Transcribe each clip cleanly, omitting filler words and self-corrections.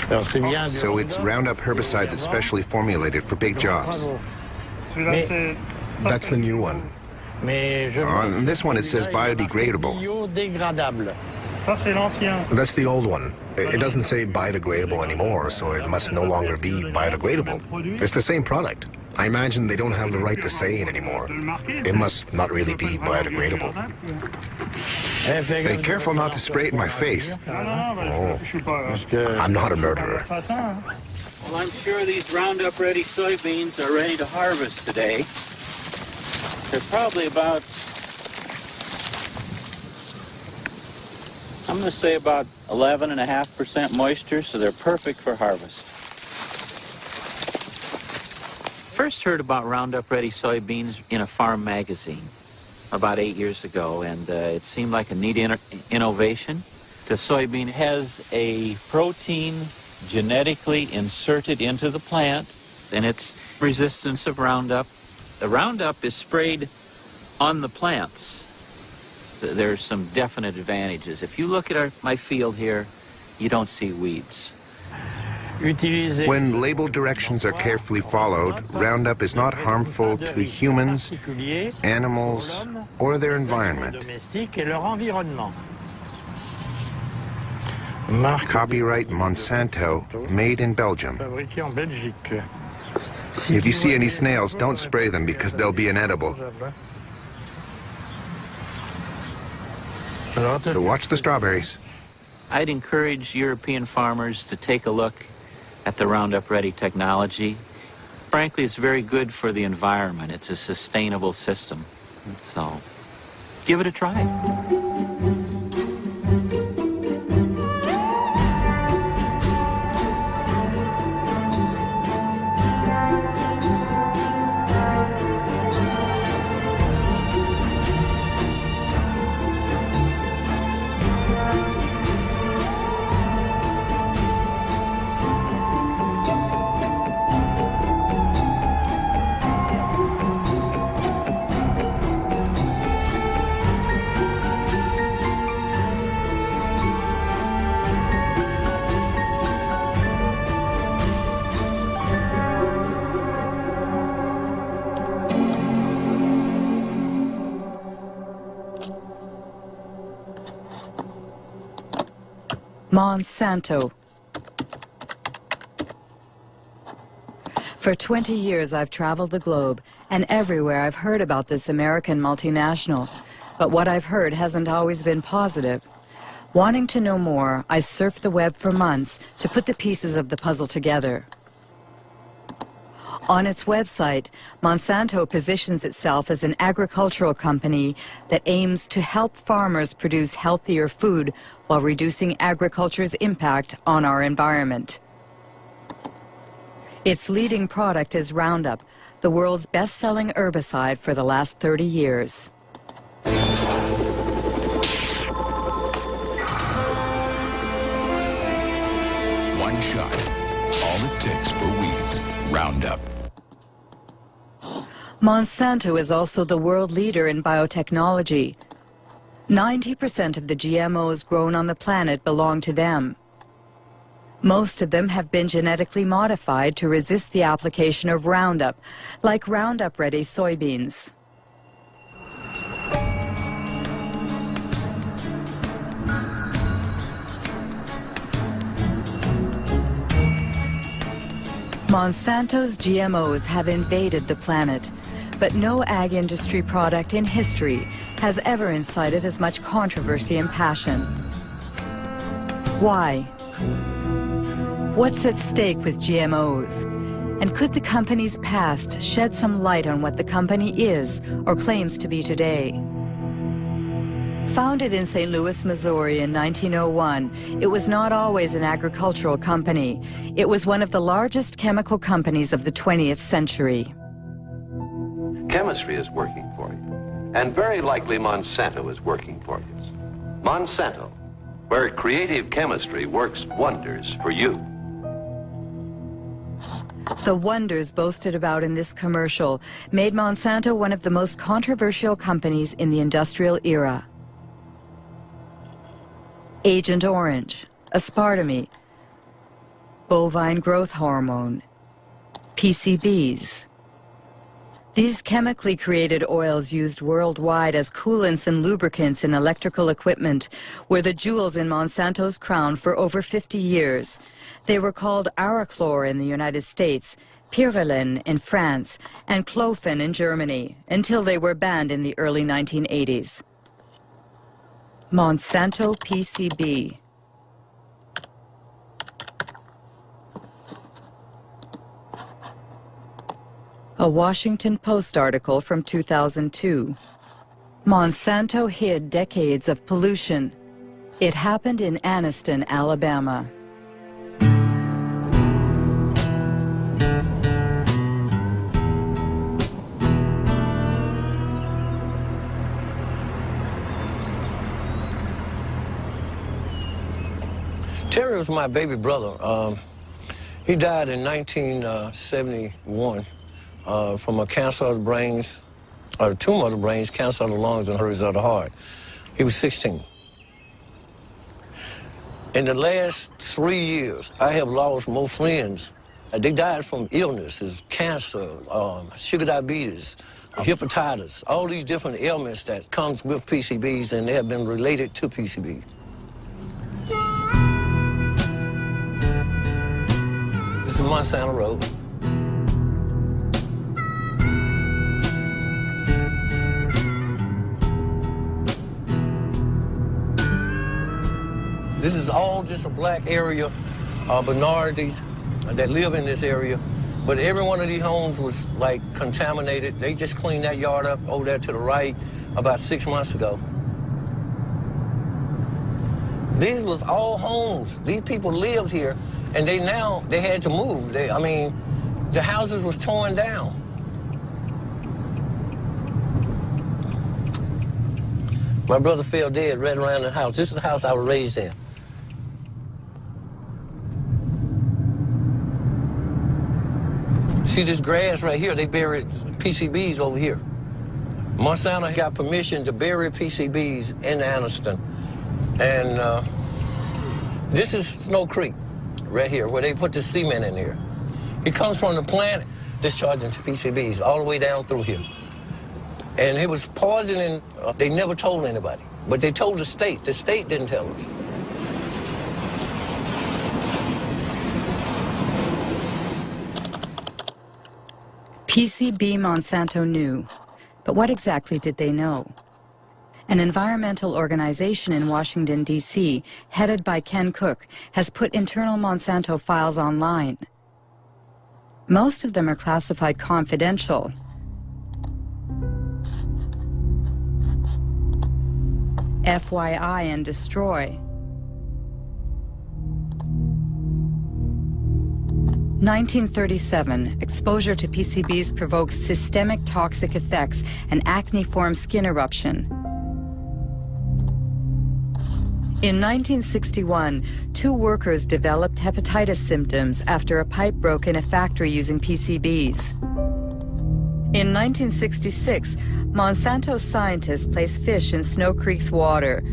So it's Roundup herbicide that's specially formulated for big jobs. That's the new one. On this one it says biodegradable. That's the old one. It doesn't say biodegradable anymore, so it must no longer be biodegradable. It's the same product. I imagine they don't have the right to say it anymore. It must not really be biodegradable. Hey, careful not to spray it in my face. Oh, I'm not a murderer. Well, I'm sure these Roundup Ready soybeans are ready to harvest today. They're probably about, I'm going to say about 11.5% moisture, so they're perfect for harvest. First heard about Roundup Ready soybeans in a farm magazine about 8 years ago, and it seemed like a neat innovation. The soybean has a protein genetically inserted into the plant, and its resistance of Roundup. The Roundup is sprayed on the plants. There's some definite advantages. If you look at my field here, you don't see weeds. When label directions are carefully followed, Roundup is not harmful to humans, animals, or their environment. Copyright Monsanto, made in Belgium. If you see any snails, don't spray them because they'll be inedible. So watch the strawberries. I'd encourage European farmers to take a look at the Roundup Ready technology. Frankly, it's very good for the environment. It's a sustainable system. So, give it a try. Monsanto. For 20 years I've traveled the globe, and everywhere I've heard about this American multinational. But what I've heard hasn't always been positive. Wanting to know more, I surfed the web for months to put the pieces of the puzzle together. On its website, Monsanto positions itself as an agricultural company that aims to help farmers produce healthier food while reducing agriculture's impact on our environment. Its leading product is Roundup, the world's best-selling herbicide for the last 30 years. One shot, all it takes for weeds, Roundup. Monsanto is also the world leader in biotechnology. 90% of the GMOs grown on the planet belong to them. Most of them have been genetically modified to resist the application of Roundup, like Roundup Ready soybeans. Monsanto's GMOs have invaded the planet, but no ag industry product in history has ever incited as much controversy and passion. Why? What's at stake with GMOs? And could the company's past shed some light on what the company is or claims to be today? Founded in St. Louis, Missouri in 1901, it was not always an agricultural company. It was one of the largest chemical companies of the 20th century. Chemistry is working for you, and very likely Monsanto is working for you. Monsanto, where creative chemistry works wonders for you. The wonders boasted about in this commercial made Monsanto one of the most controversial companies in the industrial era. Agent Orange, aspartame, bovine growth hormone, PCBs. These chemically created oils used worldwide as coolants and lubricants in electrical equipment were the jewels in Monsanto's crown for over 50 years. They were called Arachlor in the United States, Pyrrolin in France, and Clofen in Germany, until they were banned in the early 1980s. Monsanto PCB. A Washington Post article from 2002. Monsanto hid decades of pollution. It happened in Anniston, Alabama. Terry was my baby brother. He died in 1971 from a cancer of the brains, or a tumor of the brains, cancer of the lungs, and hurries of the heart. He was 16. In the last 3 years, I have lost more friends. They died from illnesses, cancer, sugar diabetes, hepatitis, all these different ailments that comes with PCBs, and they have been related to PCB. This is Monsanto Road. This is all just a black area, minorities that live in this area. But every one of these homes was like contaminated. They just cleaned that yard up over there to the right about 6 months ago. These was all homes. These people lived here, and they had to move. The houses was torn down. My brother fell dead right around the house. This is the house I was raised in. See this grass right here? They buried PCBs over here. Monsanto got permission to bury PCBs in Anniston. And this is Snow Creek right here, where they put the cement in here. It comes from the plant discharging to PCBs all the way down through here. And it was poisoning. They never told anybody, but they told the state. The state didn't tell us. PCB Monsanto knew, but what exactly did they know? An environmental organization in Washington, D.C., headed by Ken Cook, has put internal Monsanto files online. Most of them are classified confidential. FYI and destroy. 1937, exposure to PCBs provokes systemic toxic effects and acne-form skin eruption. In 1961, 2 workers developed hepatitis symptoms after a pipe broke in a factory using PCBs. In 1966, Monsanto scientists placed fish in Snow Creek's water.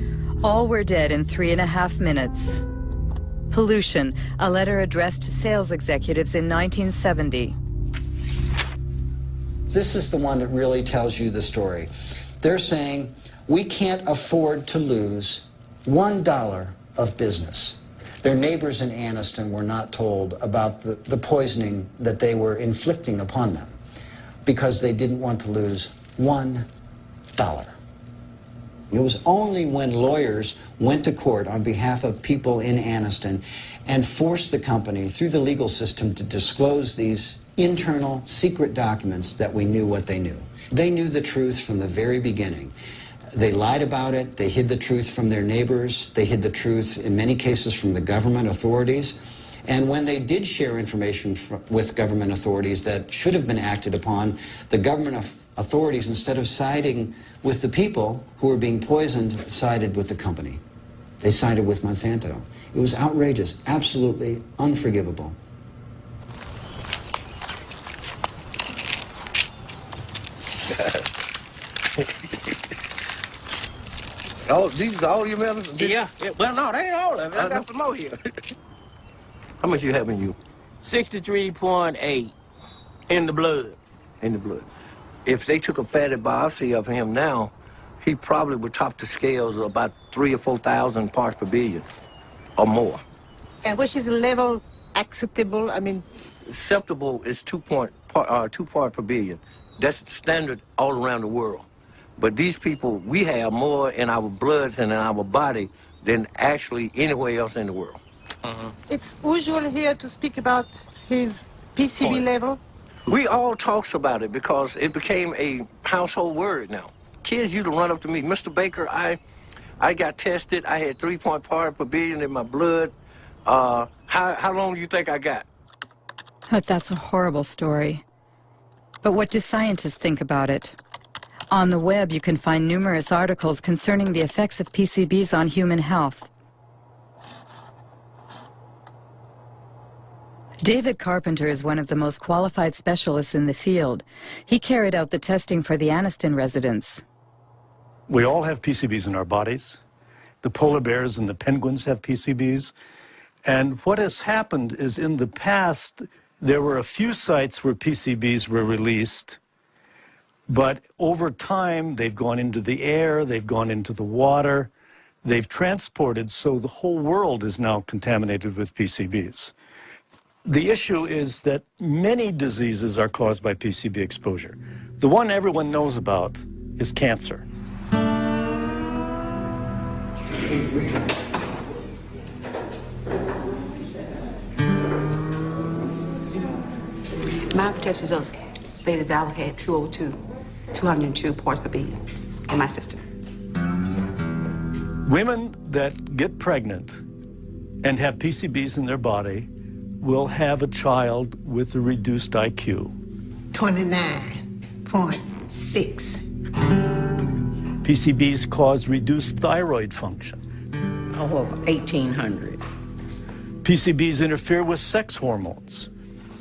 All were dead in 3.5 minutes. Pollution, a letter addressed to sales executives in 1970. This is the one that really tells you the story. They're saying, we can't afford to lose $1 of business. Their neighbors in Anniston were not told about the poisoning that they were inflicting upon them because they didn't want to lose $1. It was only when lawyers went to court on behalf of people in Anniston and forced the company through the legal system to disclose these internal secret documents that we knew what they knew. They knew the truth from the very beginning. They lied about it. They hid the truth from their neighbors. They hid the truth, in many cases, from the government authorities. And when they did share information with government authorities that should have been acted upon, the government authorities, instead of siding with the people who were being poisoned, sided with the company. They sided with Monsanto. It was outrageous, absolutely unforgivable. Oh, these are all your medicines? Yeah. Well, no, they ain't all of it. I got some more here. How much you have in you? 63.8 in the blood. In the blood. If they took a fatty biopsy of him now, he probably would top the scales of about 3,000 or 4,000 parts per billion or more. And which is the level acceptable? I mean, acceptable is 2 parts per billion. That's standard all around the world. But these people, we have more in our bloods and in our body than actually anywhere else in the world. It's usual here to speak about his PCB level. We all talks about it because it became a household word now. Kids used to run up to me, Mr. Baker, I got tested. I had 3 parts per billion in my blood. How long do you think I got? But that's a horrible story. But what do scientists think about it? On the web, you can find numerous articles concerning the effects of PCBs on human health. David Carpenter is one of the most qualified specialists in the field. He carried out the testing for the Anniston residents. We all have PCBs in our bodies. The polar bears and the penguins have PCBs. And what has happened is in the past, there were a few sites where PCBs were released, but over time, they've gone into the air, they've gone into the water, they've transported, so the whole world is now contaminated with PCBs. The issue is that many diseases are caused by PCB exposure. The one everyone knows about is cancer. My test results stated that I had 202 parts per billion in my system. Women that get pregnant and have PCBs in their body will have a child with a reduced IQ. 29.6. PCBs cause reduced thyroid function. Over 1,800. PCBs interfere with sex hormones.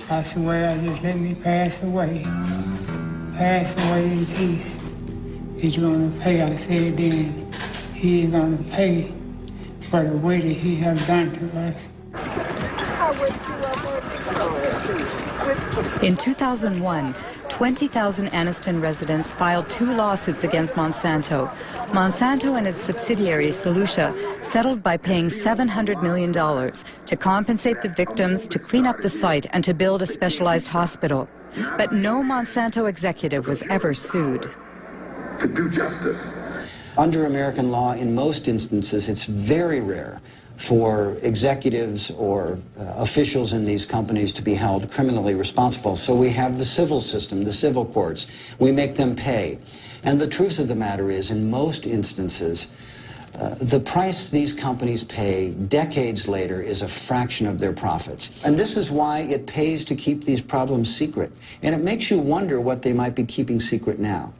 Pass away, I just let me pass away. Pass away in peace. He's gonna pay, I said then. He is gonna pay for the way that he has done to us. In 2001, 20,000 Anniston residents filed 2 lawsuits against Monsanto. Monsanto and its subsidiary, Solutia, settled by paying $700 million to compensate the victims, to clean up the site, and to build a specialized hospital. But no Monsanto executive was ever sued. To do justice. Under American law, in most instances, it's very rare for executives or officials in these companies to be held criminally responsible. So we have the civil system, the civil courts. We make them pay. And the truth of the matter is, in most instances, the price these companies pay decades later is a fraction of their profits. And this is why it pays to keep these problems secret. And it makes you wonder what they might be keeping secret now.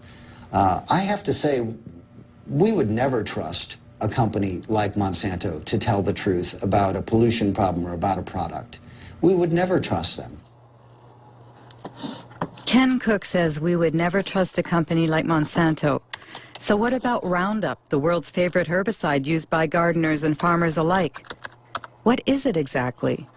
I have to say, we would never trust a company like Monsanto to tell the truth about a pollution problem or about a product. We would never trust them. Ken Cook says we would never trust a company like Monsanto. So what about Roundup, the world's favorite herbicide used by gardeners and farmers alike? What is it exactly?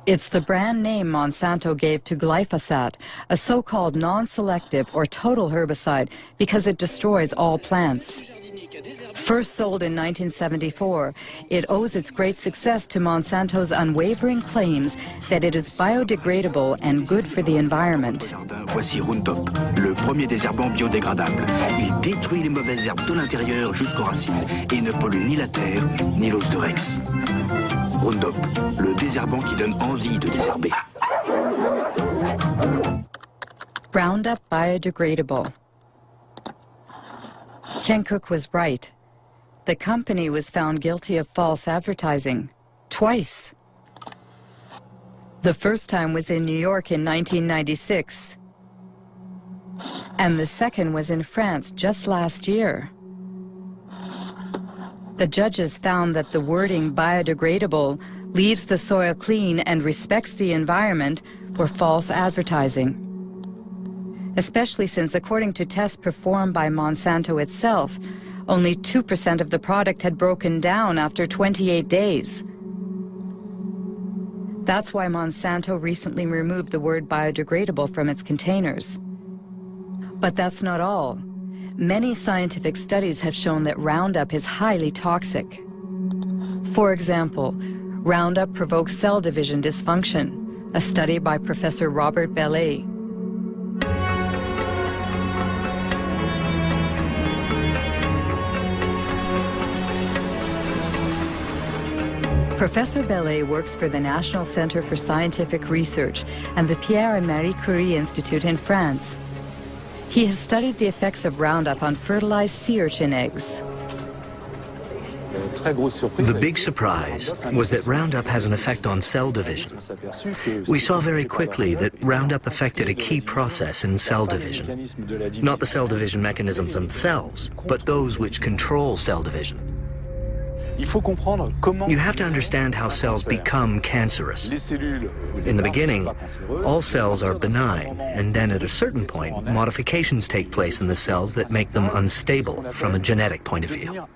It's the brand name Monsanto gave to glyphosate, a so-called non-selective or total herbicide because it destroys all plants. First sold in 1974, it owes its great success to Monsanto's unwavering claims that it is biodegradable and good for the environment. Voici Roundup, le premier désherbant biodégradable. Il détruit les mauvaises herbes de l'intérieur jusqu'aux racines et ne pollue ni la terre ni l'os de Rex. Roundup, le désherbant qui donne envie de désherber. Roundup biodegradable. Ken Cook was right. The company was found guilty of false advertising. Twice. The first time was in New York in 1996. And the second was in France just last year. The judges found that the wording biodegradable, leaves the soil clean and respects the environment were false advertising. Especially since, according to tests performed by Monsanto itself, Only 2% of the product had broken down after 28 days. That's why Monsanto recently removed the word biodegradable from its containers. But that's not all. Many scientific studies have shown that Roundup is highly toxic. For example, Roundup provokes cell division dysfunction, a study by Professor Robert Bellet. Professor Bellet works for the National Center for Scientific Research and the Pierre and Marie Curie Institute in France. He has studied the effects of Roundup on fertilized sea urchin eggs. The big surprise was that Roundup has an effect on cell division. We saw very quickly that Roundup affected a key process in cell division. Not the cell division mechanisms themselves, but those which control cell division. You have to understand how cells become cancerous. In the beginning, all cells are benign, and then at a certain point, modifications take place in the cells that make them unstable from a genetic point of view.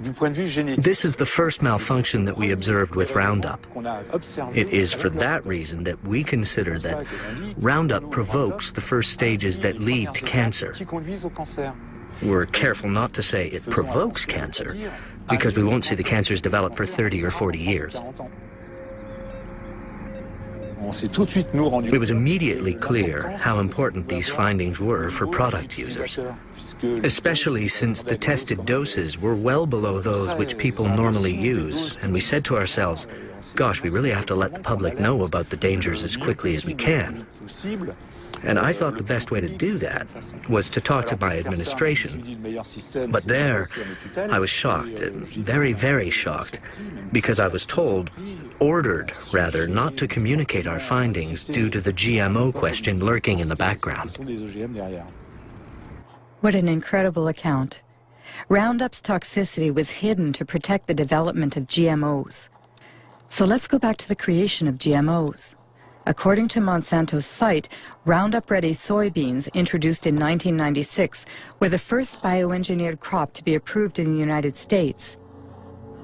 This is the first malfunction that we observed with Roundup. It is for that reason that we consider that Roundup provokes the first stages that lead to cancer. We're careful not to say it provokes cancer, because we won't see the cancers develop for 30 or 40 years. It was immediately clear how important these findings were for product users, especially since the tested doses were well below those which people normally use, and we said to ourselves, gosh, we really have to let the public know about the dangers as quickly as we can. And I thought the best way to do that was to talk to my administration. But there, I was shocked, very, very shocked, because I was ordered rather, not to communicate our findings due to the GMO question lurking in the background. What an incredible account. Roundup's toxicity was hidden to protect the development of GMOs. So let's go back to the creation of GMOs. According to Monsanto's site, Roundup-ready soybeans, introduced in 1996, were the first bioengineered crop to be approved in the United States.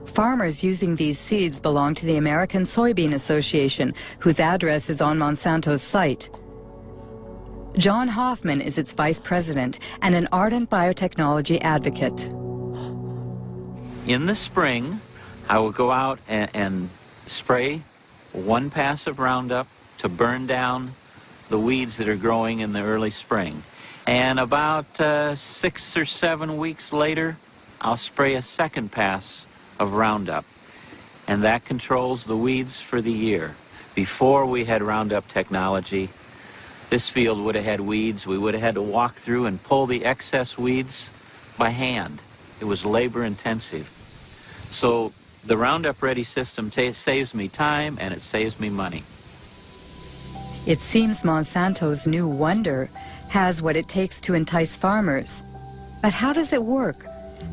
Farmers using these seeds belong to the American Soybean Association, whose address is on Monsanto's site. John Hoffman is its vice president and an ardent biotechnology advocate. In the spring, I will go out and spray one pass of Roundup to burn down the weeds that are growing in the early spring. And about 6 or 7 weeks later, I'll spray a second pass of Roundup. And that controls the weeds for the year. Before we had Roundup technology, this field would have had weeds. We would have had to walk through and pull the excess weeds by hand. It was labor intensive. So the Roundup Ready system saves me time and it saves me money. It seems Monsanto's new wonder has what it takes to entice farmers. But how does it work?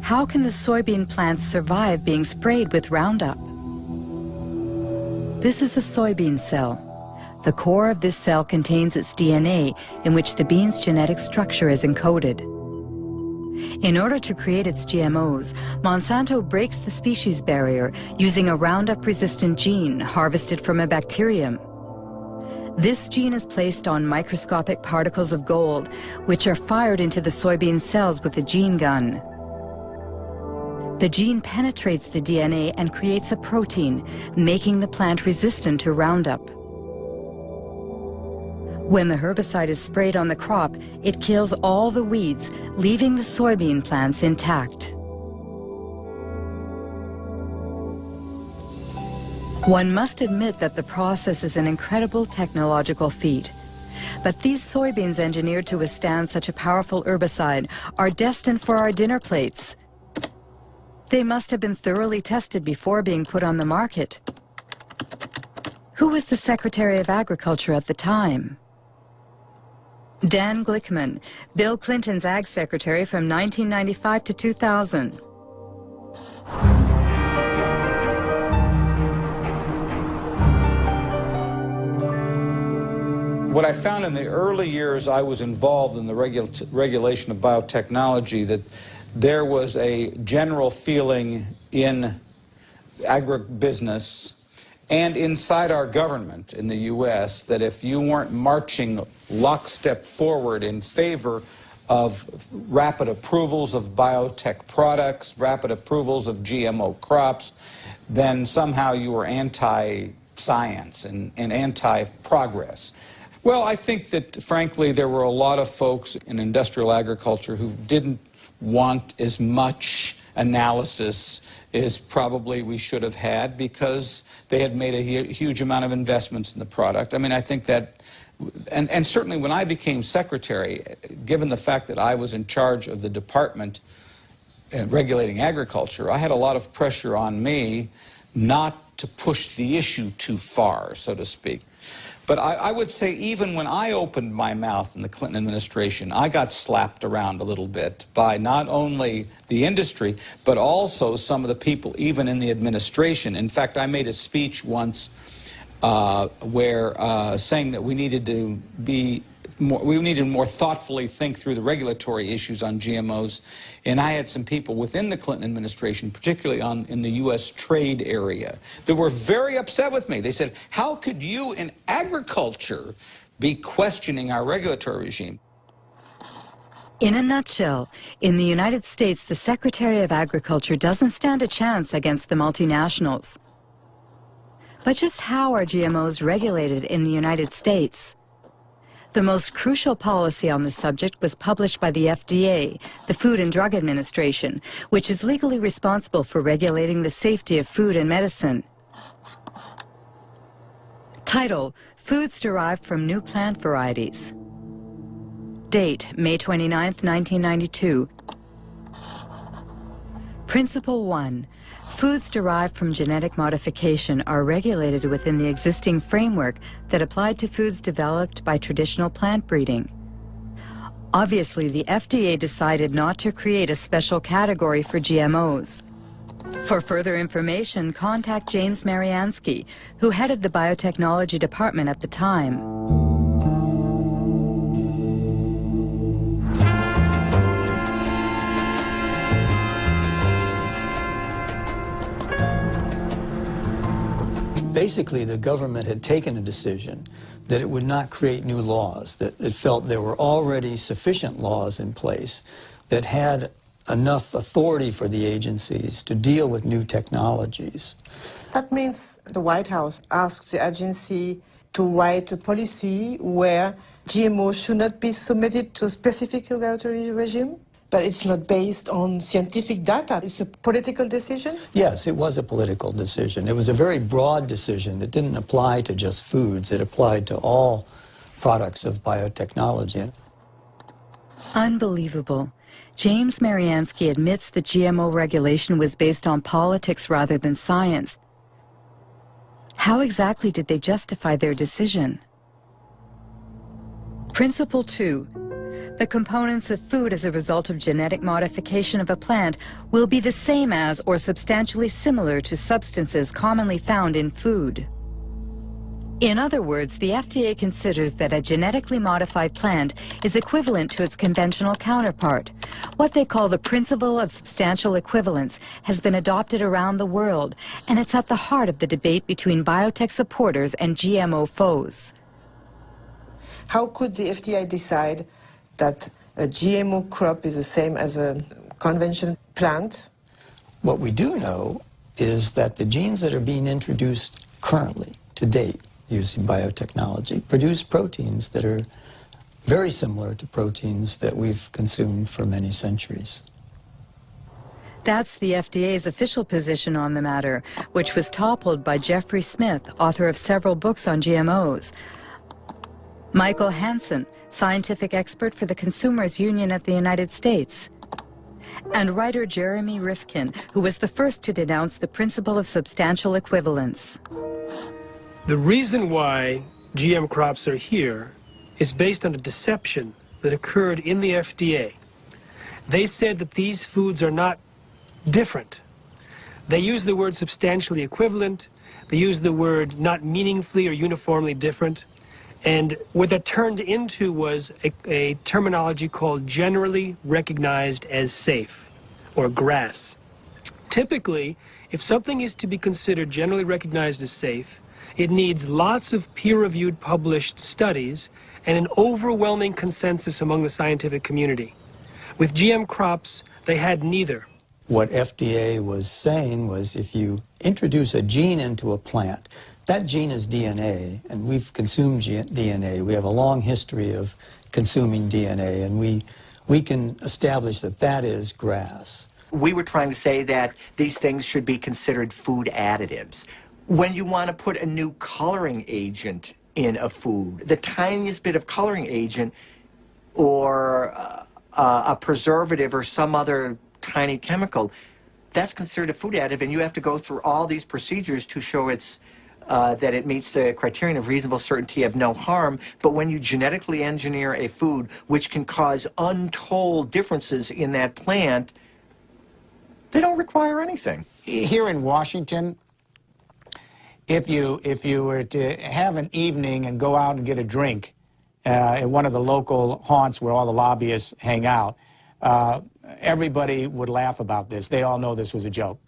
How can the soybean plants survive being sprayed with Roundup? This is a soybean cell. The core of this cell contains its DNA, in which the bean's genetic structure is encoded. In order to create its GMOs, Monsanto breaks the species barrier using a Roundup-resistant gene harvested from a bacterium. This gene is placed on microscopic particles of gold, which are fired into the soybean cells with a gene gun. The gene penetrates the DNA and creates a protein, making the plant resistant to Roundup. When the herbicide is sprayed on the crop, it kills all the weeds, leaving the soybean plants intact. One must admit that the process is an incredible technological feat. But these soybeans engineered to withstand such a powerful herbicide are destined for our dinner plates. They must have been thoroughly tested before being put on the market. Who was the Secretary of Agriculture at the time? Dan Glickman, Bill Clinton's Ag Secretary from 1995 to 2000. What I found in the early years I was involved in the regulation of biotechnology, that there was a general feeling in agribusiness and inside our government in the U.S. that if you weren't marching lockstep forward in favor of rapid approvals of biotech products, rapid approvals of GMO crops, then somehow you were anti-science and anti-progress. Well, I think that, frankly, there were a lot of folks in industrial agriculture who didn't want as much analysis as probably we should have had because they had made a huge amount of investments in the product. I mean, I think that, and certainly when I became secretary, given the fact that I was in charge of the department regulating agriculture, I had a lot of pressure on me not to push the issue too far, so to speak. But I would say even when I opened my mouth in the Clinton administration, I got slapped around a little bit by not only the industry, but also some of the people even in the administration. In fact, I made a speech once where saying that we needed to more thoughtfully think through the regulatory issues on GMOs. And I had some people within the Clinton administration, particularly in the U.S. trade area, that were very upset with me. They said, how could you in agriculture be questioning our regulatory regime? In a nutshell, in the United States, the Secretary of Agriculture doesn't stand a chance against the multinationals. But just how are GMOs regulated in the United States? The most crucial policy on the subject was published by the FDA, the Food and Drug Administration, which is legally responsible for regulating the safety of food and medicine. Title: Foods Derived from New Plant Varieties. Date: May 29, 1992. Principle 1. Foods derived from genetic modification are regulated within the existing framework that applied to foods developed by traditional plant breeding. Obviously, the FDA decided not to create a special category for GMOs. For further information, contact James Mariansky, who headed the biotechnology department at the time. Basically, the government had taken a decision that it would not create new laws, that it felt there were already sufficient laws in place that had enough authority for the agencies to deal with new technologies. That means the White House asked the agency to write a policy where GMOs should not be submitted to a specific regulatory regime? But it's not based on scientific data. It's a political decision? Yes, it was a political decision. It was a very broad decision that didn't apply to just foods. It applied to all products of biotechnology. Unbelievable. James Mariansky admits the GMO regulation was based on politics rather than science. How exactly did they justify their decision? Principle 2. The components of food as a result of genetic modification of a plant will be the same as or substantially similar to substances commonly found in food. In other words, the FDA considers that a genetically modified plant is equivalent to its conventional counterpart. What they call the principle of substantial equivalence has been adopted around the world, and it's at the heart of the debate between biotech supporters and GMO foes. How could the FDA decide that a GMO crop is the same as a conventional plant? What we do know is that the genes that are being introduced currently, to date, using biotechnology, produce proteins that are very similar to proteins that we've consumed for many centuries. That's the FDA's official position on the matter, which was toppled by Jeffrey Smith, author of several books on GMOs. Michael Hansen, scientific expert for the Consumers Union of the United States. And writer Jeremy Rifkin, who was the first to denounce the principle of substantial equivalence. The reason why GM crops are here is based on a deception that occurred in the FDA. They said that these foods are not different. They use the word substantially equivalent. They use the word not meaningfully or uniformly different. And what that turned into was a terminology called generally recognized as safe. or grass. Typically, if something is to be considered generally recognized as safe, it needs lots of peer-reviewed published studies and an overwhelming consensus among the scientific community. With GM crops, they had neither. What FDA was saying was if you introduce a gene into a plant, that gene is DNA, and we've consumed DNA. We have a long history of consuming DNA, and we can establish that that is grass. We were trying to say that these things should be considered food additives. When you want to put a new coloring agent in a food, the tiniest bit of coloring agent or a preservative or some other tiny chemical, that's considered a food additive, and you have to go through all these procedures to show that it meets the criterion of reasonable certainty of no harm. But when you genetically engineer a food which can cause untold differences in that plant, they don't require anything. Here in Washington, if you were to have an evening and go out and get a drink at one of the local haunts where all the lobbyists hang out, everybody would laugh about this. They all know this was a joke,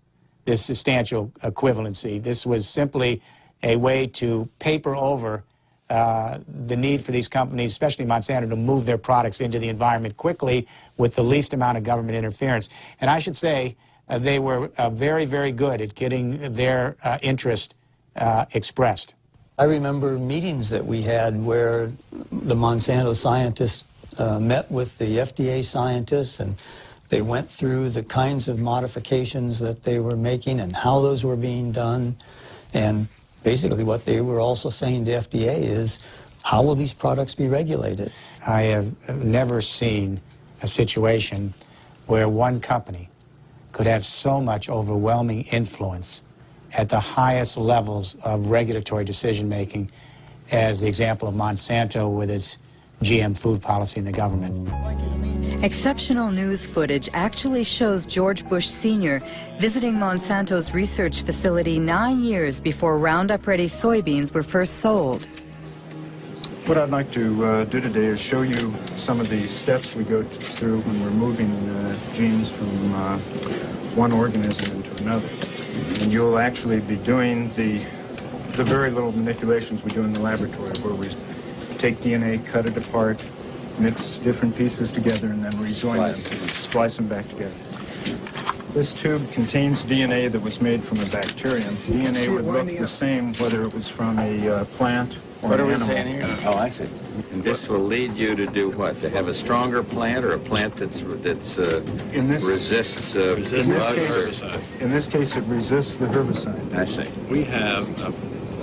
this substantial equivalency. This was simply a way to paper over the need for these companies, especially Monsanto, to move their products into the environment quickly with the least amount of government interference. And I should say they were very, very good at getting their interest expressed. I remember meetings that we had where the Monsanto scientists met with the FDA scientists, and they went through the kinds of modifications that they were making and how those were being done. And basically what they were also saying to FDA is, how will these products be regulated? I have never seen a situation where one company could have so much overwhelming influence at the highest levels of regulatory decision-making as the example of Monsanto with its GM food policy in the government. Exceptional news footage actually shows George Bush Sr. visiting Monsanto's research facility 9 years before Roundup-ready soybeans were first sold. What I'd like to do today is show you some of the steps we go through when we're moving genes from one organism into another. And you'll actually be doing the very little manipulations we do in the laboratory, where we take DNA, cut it apart, mix different pieces together, and then rejoin them, splice them back together. This tube contains DNA that was made from a bacterium. DNA would look the same whether it was from a plant or What an are we animal. saying here? Oh, I see. And this will lead you to do what? To have a stronger plant, or a plant that's resists bugs? In this case, it resists the herbicide. I see. We have a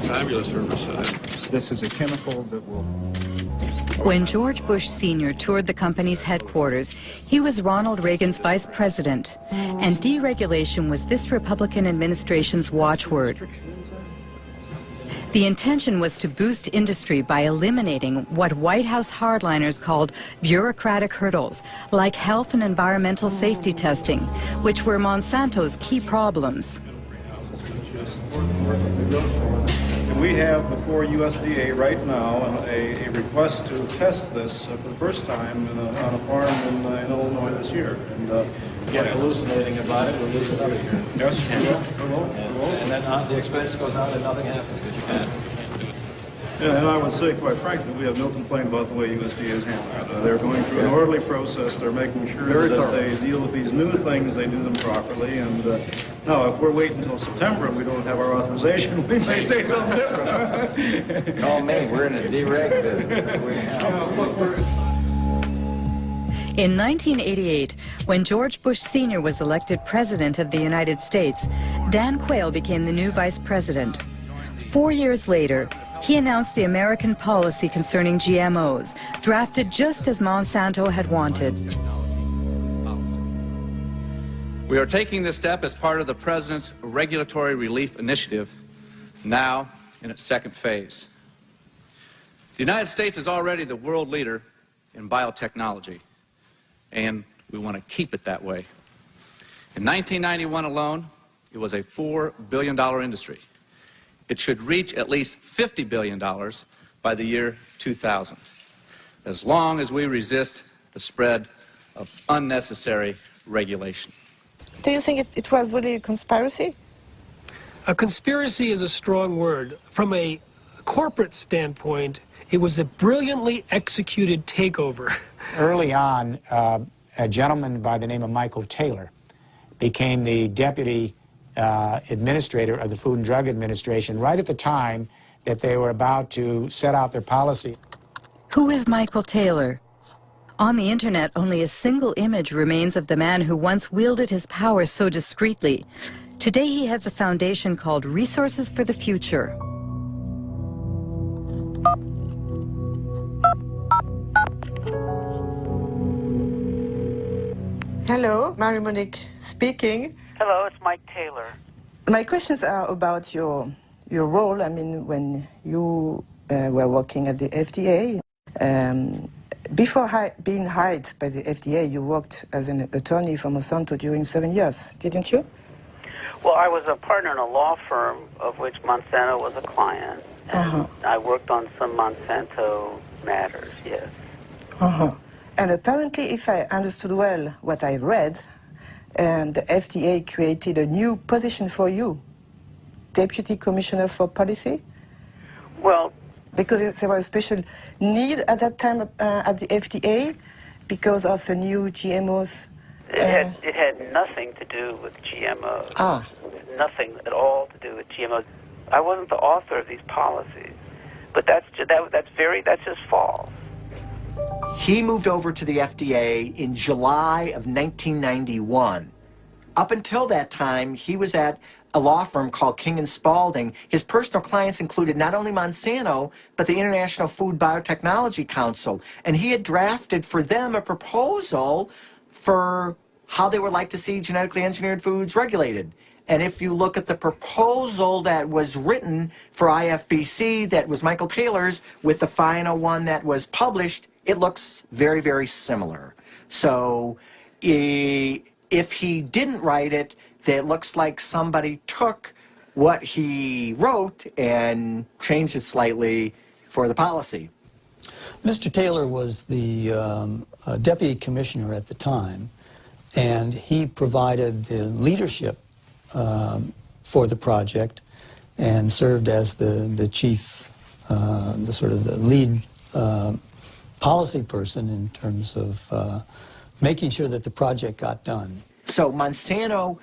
fabulous herbicide. This is a chemical that will... When George Bush Sr. toured the company's headquarters, he was Ronald Reagan's vice president, and deregulation was this Republican administration's watchword. The intention was to boost industry by eliminating what White House hardliners called bureaucratic hurdles, like health and environmental safety testing, which were Monsanto's key problems. We have before USDA right now a request to test this for the first time on a farm in Illinois this year. And get hallucinating about it, we'll lose another year. Yes, and then the expense goes out and nothing happens because you can't do it. Yeah, and I would say, quite frankly, we have no complaint about the way USDA is handling it. They're going through an orderly process. They're making sure that as they deal with these new things, they do them properly. And now, if we're waiting until September and we don't have our authorization, we may say something different. Call me. We're in a dereg business. In 1988, when George Bush Sr. was elected President of the United States, Dan Quayle became the new Vice President. 4 years later, he announced the American policy concerning GMOs, drafted just as Monsanto had wanted. We are taking this step as part of the President's Regulatory Relief Initiative, now in its second phase. The United States is already the world leader in biotechnology, and we want to keep it that way. In 1991 alone, it was a $4 billion industry. It should reach at least $50 billion by the year 2000, as long as we resist the spread of unnecessary regulation. Do you think it was really a conspiracy? A conspiracy is a strong word. From a corporate standpoint, it was a brilliantly executed takeover. Early on, a gentleman by the name of Michael Taylor became the deputy administrator of the Food and Drug Administration right at the time that they were about to set out their policy. Who is Michael Taylor? On the internet, only a single image remains of the man who once wielded his power so discreetly. Today he heads a foundation called Resources for the Future. Hello, Marie-Monique speaking. Hello, it's Mike Taylor. My questions are about your role. I mean, when you were working at the FDA, before being hired by the FDA, you worked as an attorney for Monsanto during 7 years, didn't you? Well, I was a partner in a law firm of which Monsanto was a client. And I worked on some Monsanto matters, yes. And apparently, if I understood well what I read, the FDA created a new position for you, Deputy Commissioner for Policy? Well, because there was a special need at that time at the FDA because of the new GMOs. It had nothing to do with GMOs. Nothing at all to do with GMOs. I wasn't the author of these policies, but that's just false. He moved over to the FDA in July of 1991. Up until that time, he was at a law firm called King & Spalding. His personal clients included not only Monsanto, but the International Food Biotechnology Council. And he had drafted for them a proposal for how they would like to see genetically engineered foods regulated. And if you look at the proposal that was written for IFBC, that was Michael Taylor's, with the final one that was published, it looks very, very similar. So if he didn't write it, it looks like somebody took what he wrote and changed it slightly for the policy. Mr. Taylor was the deputy commissioner at the time, and he provided the leadership for the project and served as the chief, the sort of the lead policy person in terms of making sure that the project got done. So Monsanto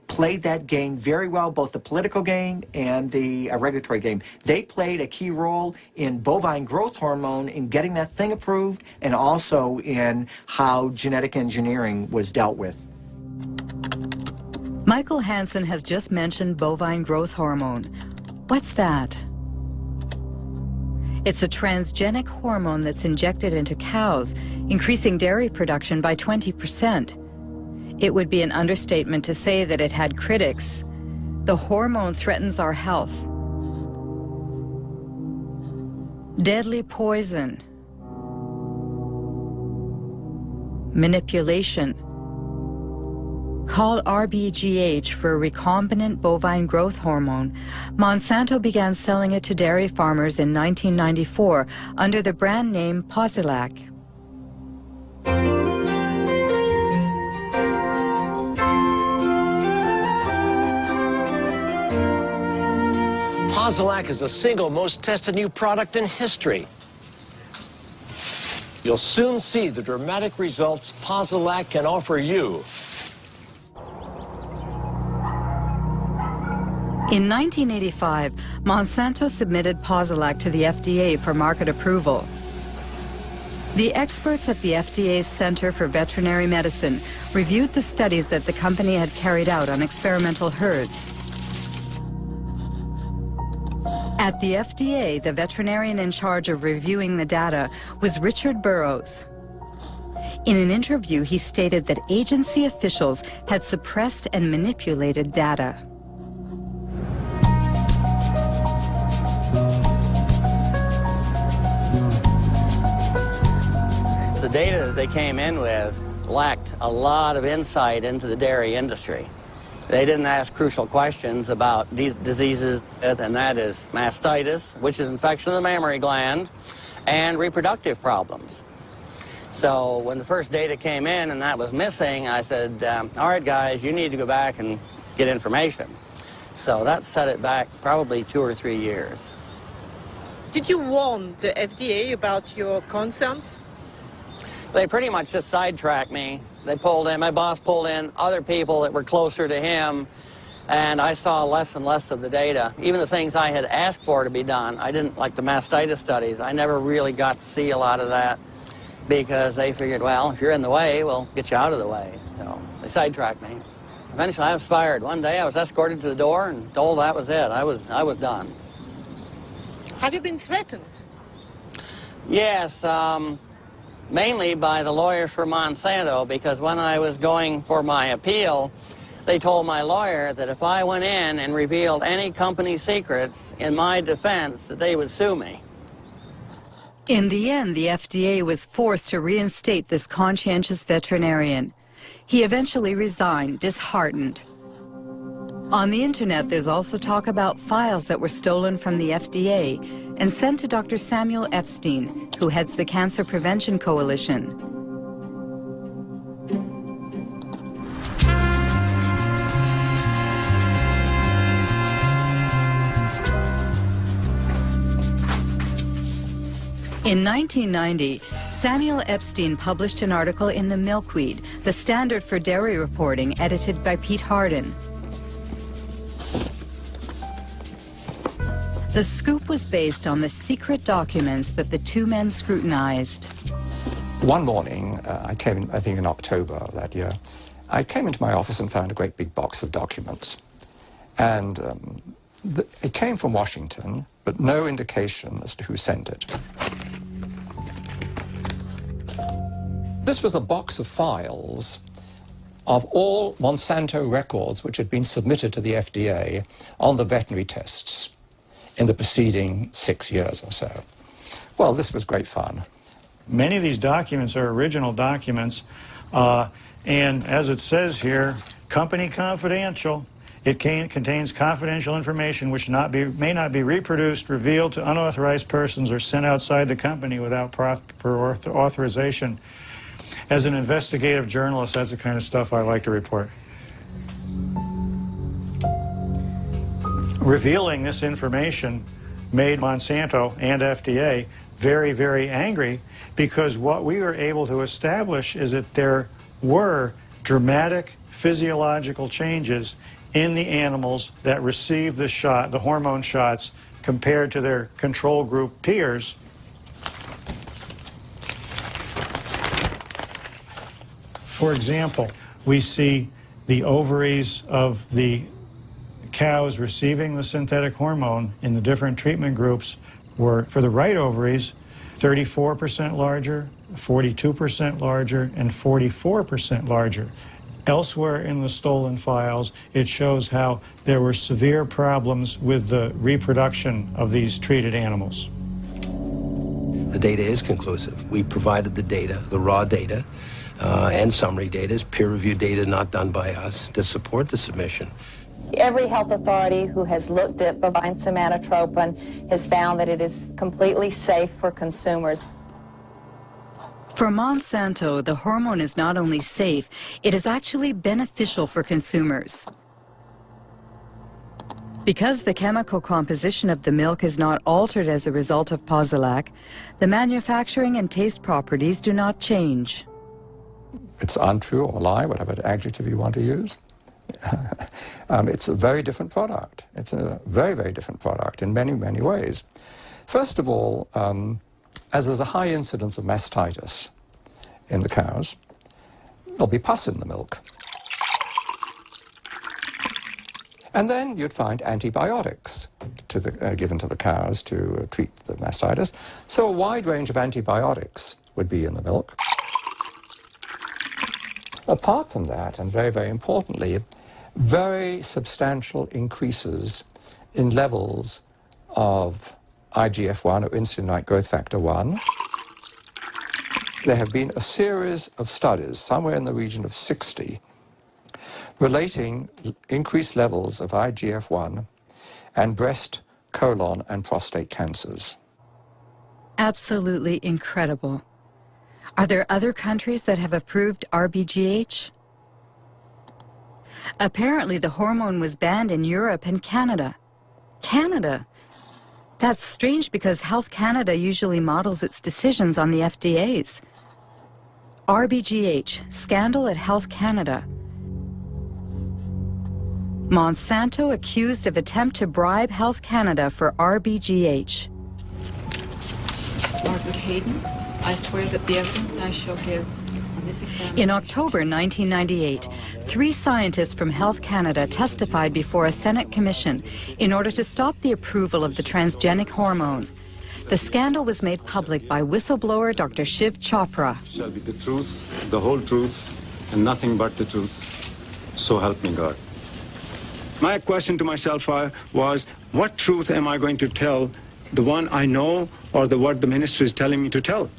played that game very well, both the political game and the regulatory game. They played a key role in bovine growth hormone in getting that thing approved, and also in how genetic engineering was dealt with. Michael Hansen has just mentioned bovine growth hormone. What's that? It's a transgenic hormone that's injected into cows, increasing dairy production by 20%. It would be an understatement to say that it had critics. The hormone threatens our health. Deadly poison. Manipulation. Called RBGH for recombinant bovine growth hormone, Monsanto began selling it to dairy farmers in 1994 under the brand name Posilac. Posilac is the single most tested new product in history. You'll soon see the dramatic results Posilac can offer you. In 1985, Monsanto submitted Posilac to the FDA for market approval. The experts at the FDA's Center for Veterinary Medicine reviewed the studies that the company had carried out on experimental herds. At the FDA, the veterinarian in charge of reviewing the data was Richard Burrows. In an interview, he stated that agency officials had suppressed and manipulated data. The data that they came in with lacked a lot of insight into the dairy industry. They didn't ask crucial questions about these diseases, and that is mastitis, which is infection of the mammary gland, and reproductive problems. So when the first data came in and that was missing, I said, all right, guys, you need to go back and get information. So that set it back probably 2 or 3 years. Did you warn the FDA about your concerns? They pretty much just sidetracked me. They pulled in, my boss pulled in other people that were closer to him, and I saw less and less of the data. Even the things I had asked for to be done, I didn't, like the mastitis studies, I never really got to see a lot of that because they figured, well, if you're in the way, we'll get you out of the way. So they sidetracked me. Eventually I was fired. One day I was escorted to the door and told that was it. I was done. Have you been threatened? Yes, mainly by the lawyers for Monsanto, because when I was going for my appeal, they told my lawyer that if I went in and revealed any company secrets in my defense, that they would sue me. In the end, the FDA was forced to reinstate this conscientious veterinarian. He eventually resigned, disheartened. On the internet, there's also talk about files that were stolen from the FDA and sent to Dr. Samuel Epstein, who heads the Cancer Prevention Coalition. In 1990, Samuel Epstein published an article in The Milkweed, the standard for dairy reporting, edited by Pete Hardin. The scoop was based on the secret documents that the two men scrutinized. One morning, I think in October of that year, I came into my office and found a great big box of documents. And it came from Washington, but no indication as to who sent it. This was a box of files of all Monsanto records which had been submitted to the FDA on the veterinary tests in the preceding 6 years or so. Well, this was great fun. Many of these documents are original documents, and as it says here, company confidential. It contains confidential information which may not be reproduced, revealed to unauthorized persons, or sent outside the company without proper authorization. As an investigative journalist, that's the kind of stuff I like to report. Revealing this information made Monsanto and FDA very, very angry, because what we were able to establish is that there were dramatic physiological changes in the animals that received the shot, the hormone shots, compared to their control group peers. For example, we see the ovaries of the cows receiving the synthetic hormone in the different treatment groups were, for the right ovaries, 34% larger, 42% larger, and 44% larger. Elsewhere in the stolen files, it shows how there were severe problems with the reproduction of these treated animals. The data is conclusive. We provided the data, the raw data, and summary data, is peer-reviewed data not done by us, to support the submission. Every health authority who has looked at bovine somatotropin has found that it is completely safe for consumers. For Monsanto, the hormone is not only safe, it is actually beneficial for consumers. Because the chemical composition of the milk is not altered as a result of Posilac, the manufacturing and taste properties do not change. It's untrue or a lie, whatever adjective you want to use. It's a very different product. It's a very, very different product in many, many ways. First of all, as there's a high incidence of mastitis in the cows, there'll be pus in the milk. And then you'd find antibiotics given to the cows to treat the mastitis. So a wide range of antibiotics would be in the milk. Apart from that, and very, very importantly, very substantial increases in levels of IGF-1, or insulin-like growth factor 1. There have been a series of studies, somewhere in the region of 60, relating increased levels of IGF-1 and breast, colon, and prostate cancers. Absolutely incredible. Are there other countries that have approved RBGH? Apparently, the hormone was banned in Europe and Canada. Canada? That's strange because Health Canada usually models its decisions on the FDA's. RBGH, scandal at Health Canada. Monsanto accused of attempt to bribe Health Canada for RBGH. Margaret Hayden, I swear that the evidence I shall give on this examination... In October 1998, 3 scientists from Health Canada testified before a Senate commission in order to stop the approval of the transgenic hormone. The scandal was made public by whistleblower Dr. Shiv Chopra. Shall be the truth, the whole truth, and nothing but the truth. So help me God. My question to myself was, what truth am I going to tell? The one I know or what the minister is telling me to tell?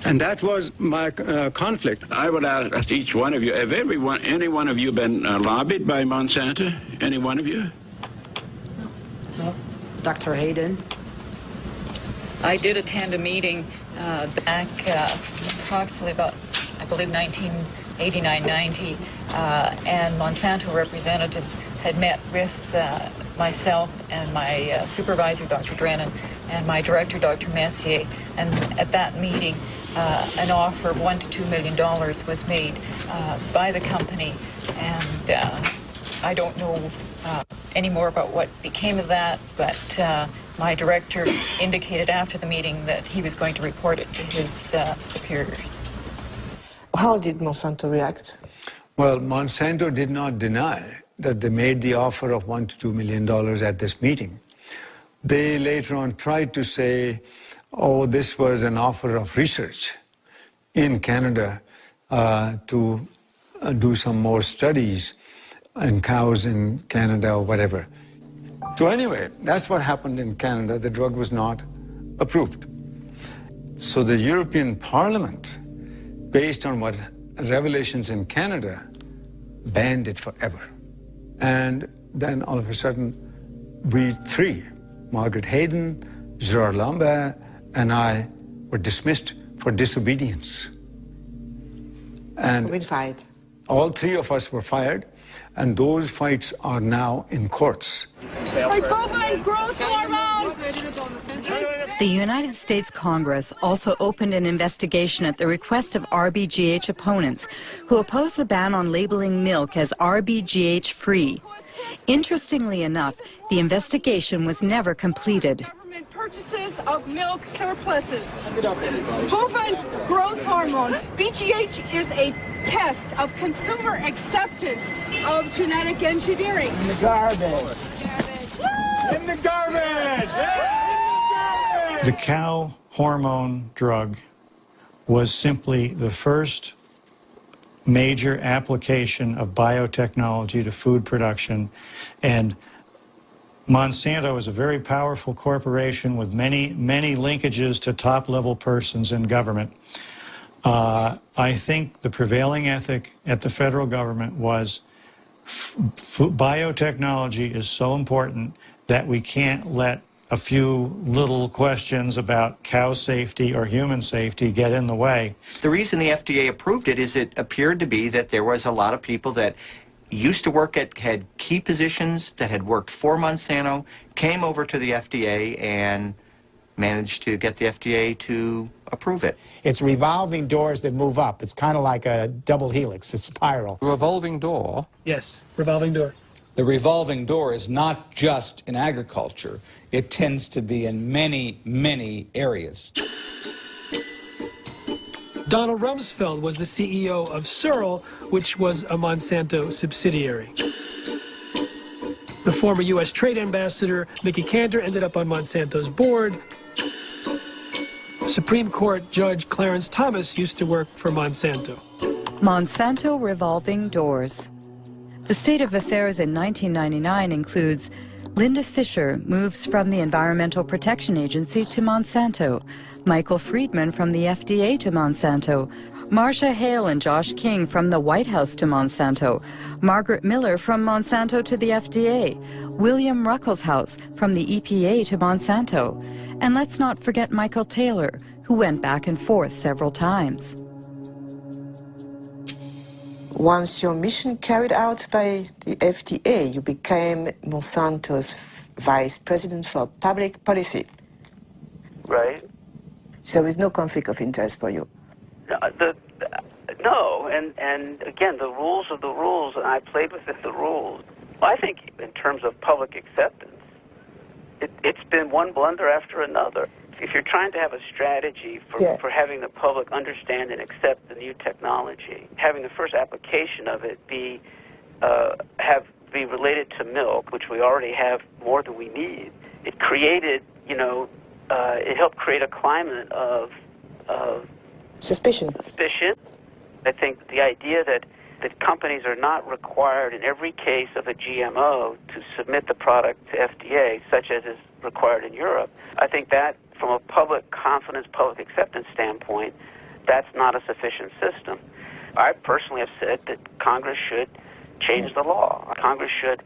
And that was my conflict. I would ask each one of you, have any one of you been lobbied by Monsanto? Any one of you? No. Dr. Hayden? I did attend a meeting back approximately about, I believe, 1989-90, and Monsanto representatives had met with myself and my supervisor, Dr. Drennan, and my director, Dr. Messier, and at that meeting, an offer of $1 to $2 million was made by the company, and I don't know any more about what became of that, but my director indicated after the meeting that he was going to report it to his superiors. How did Monsanto react? Well, Monsanto did not deny that they made the offer of $1 to $2 million at this meeting. They later on tried to say, oh, this was an offer of research in Canada to do some more studies in cows in Canada or whatever. So anyway, that's what happened in Canada. The drug was not approved. So the European Parliament, based on what revelations in Canada, banned it forever. And then all of a sudden, we 3, Margaret Hayden, Gerard Lambert, and I, were dismissed for disobedience. And we fired. All 3 of us were fired, and those fights are now in courts. Bovine growth hormone! The United States Congress also opened an investigation at the request of RBGH opponents who oppose the ban on labeling milk as RBGH-free. Interestingly enough, the investigation was never completed. Purchases of milk surpluses. Bovine growth hormone, BGH, is a test of consumer acceptance of genetic engineering. In the garbage. In the garbage! The cow hormone drug was simply the first major application of biotechnology to food production, and Monsanto is a very powerful corporation with many linkages to top-level persons in government. I think the prevailing ethic at the federal government was biotechnology is so important that we can't let a few little questions about cow safety or human safety get in the way. The reason the FDA approved it is it appeared to be that there was a lot of people that used to work had key positions that had worked for Monsanto, came over to the FDA and managed to get the FDA to approve it. It's revolving doors that move up. It's kind of like a double helix, a spiral. Revolving door? Yes, revolving door. The revolving door is not just in agriculture. It tends to be in many, many areas. Donald Rumsfeld was the CEO of Searle, which was a Monsanto subsidiary. The former U.S. Trade Ambassador, Mickey Cantor, ended up on Monsanto's board. Supreme Court Judge Clarence Thomas used to work for Monsanto. Monsanto revolving doors. The state of affairs in 1999 includes Linda Fisher moves from the Environmental Protection Agency to Monsanto, Michael Friedman from the FDA to Monsanto, Marcia Hale and Josh King from the White House to Monsanto, Margaret Miller from Monsanto to the FDA, William Ruckelshaus from the EPA to Monsanto, and let's not forget Michael Taylor, who went back and forth several times. Once your mission carried out by the FDA, you became Monsanto's vice president for public policy. Right. So there is no conflict of interest for you. No, and again, the rules are the rules, and I played within the rules. Well, I think in terms of public acceptance, it's been one blunder after another. If you're trying to have a strategy for having the public understand and accept the new technology, having the first application of it be related to milk, which we already have more than we need, it created, it helped create a climate of suspicion. I think the idea that companies are not required in every case of a GMO to submit the product to FDA, such as is required in Europe, I think that from a public confidence, public acceptance standpoint, that's not a sufficient system. I personally have said that Congress should change the law. Congress should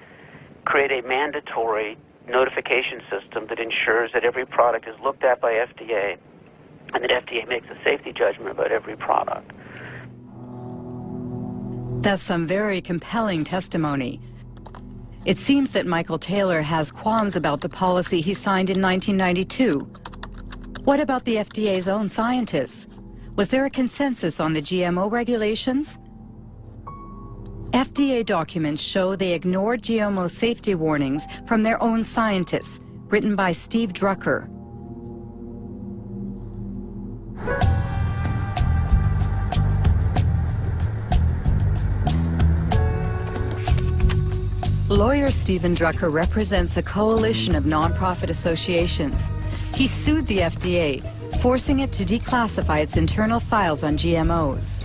create a mandatory notification system that ensures that every product is looked at by FDA and that FDA makes a safety judgment about every product. That's some very compelling testimony. It seems that Michael Taylor has qualms about the policy he signed in 1992. What about the FDA's own scientists? Was there a consensus on the GMO regulations? FDA documents show they ignored GMO safety warnings from their own scientists, written by Steve Drucker. Lawyer Stephen Drucker represents a coalition of nonprofit associations. He sued the FDA, forcing it to declassify its internal files on GMOs.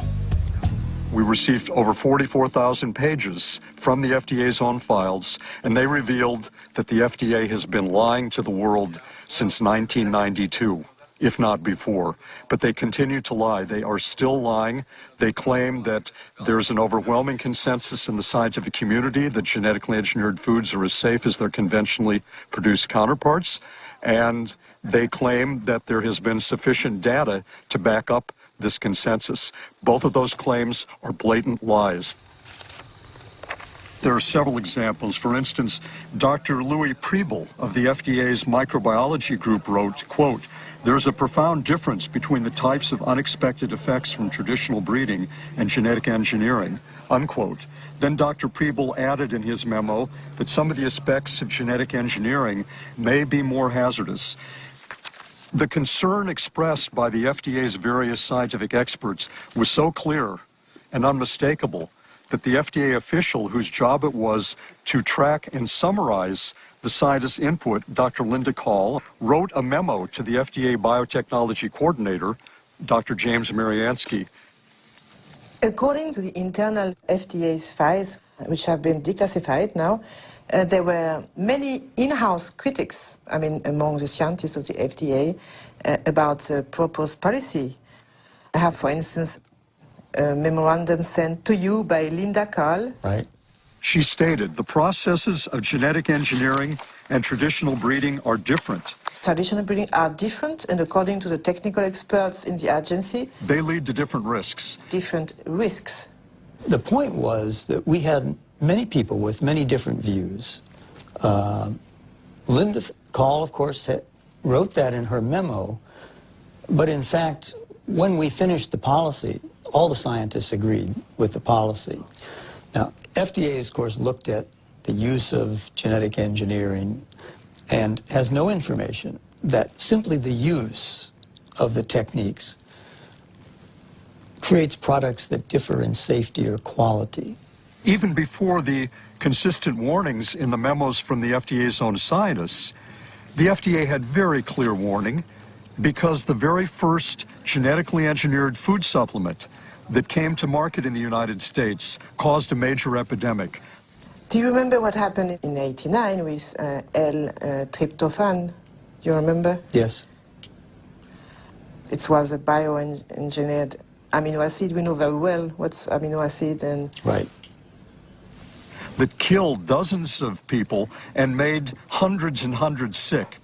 We received over 44,000 pages from the FDA's own files, and they revealed that the FDA has been lying to the world since 1992, if not before. But they continue to lie. They are still lying. They claim that there's an overwhelming consensus in the scientific community that genetically engineered foods are as safe as their conventionally produced counterparts, and they claim that there has been sufficient data to back up this consensus. Both of those claims are blatant lies. There are several examples. For instance, Dr. Louis Priebel of the FDA's microbiology group wrote, quote, "There's a profound difference between the types of unexpected effects from traditional breeding and genetic engineering," unquote. Then Dr. Priebel added in his memo that some of the aspects of genetic engineering may be more hazardous. The concern expressed by the FDA's various scientific experts was so clear and unmistakable that the FDA official whose job it was to track and summarize the scientists' input, Dr. Linda Call, wrote a memo to the FDA biotechnology coordinator, Dr. James Mariansky. According to the internal FDA's files, which have been declassified now, there were many in-house critics, among the scientists of the FDA, about the proposed policy. I have, for instance, a memorandum sent to you by Linda Call. Right. She stated, "The processes of genetic engineering and traditional breeding are different. Traditional breeding are different, and according to the technical experts in the agency, they lead to different risks." Different risks. The point was that we had many people with many different views. Linda Call, of course, wrote that in her memo, but in fact, when we finished the policy, all the scientists agreed with the policy. Now, FDA, of course, looked at the use of genetic engineering and has no information that simply the use of the techniques creates products that differ in safety or quality. Even before the consistent warnings in the memos from the FDA's own scientists, the FDA had very clear warning because the very first genetically engineered food supplement that came to market in the United States caused a major epidemic. Do you remember what happened in '89 with L-tryptophan? You remember? Yes. It was a bioengineered amino acid. We know very well what's amino acid and... Right. That killed dozens of people and made hundreds and hundreds sick.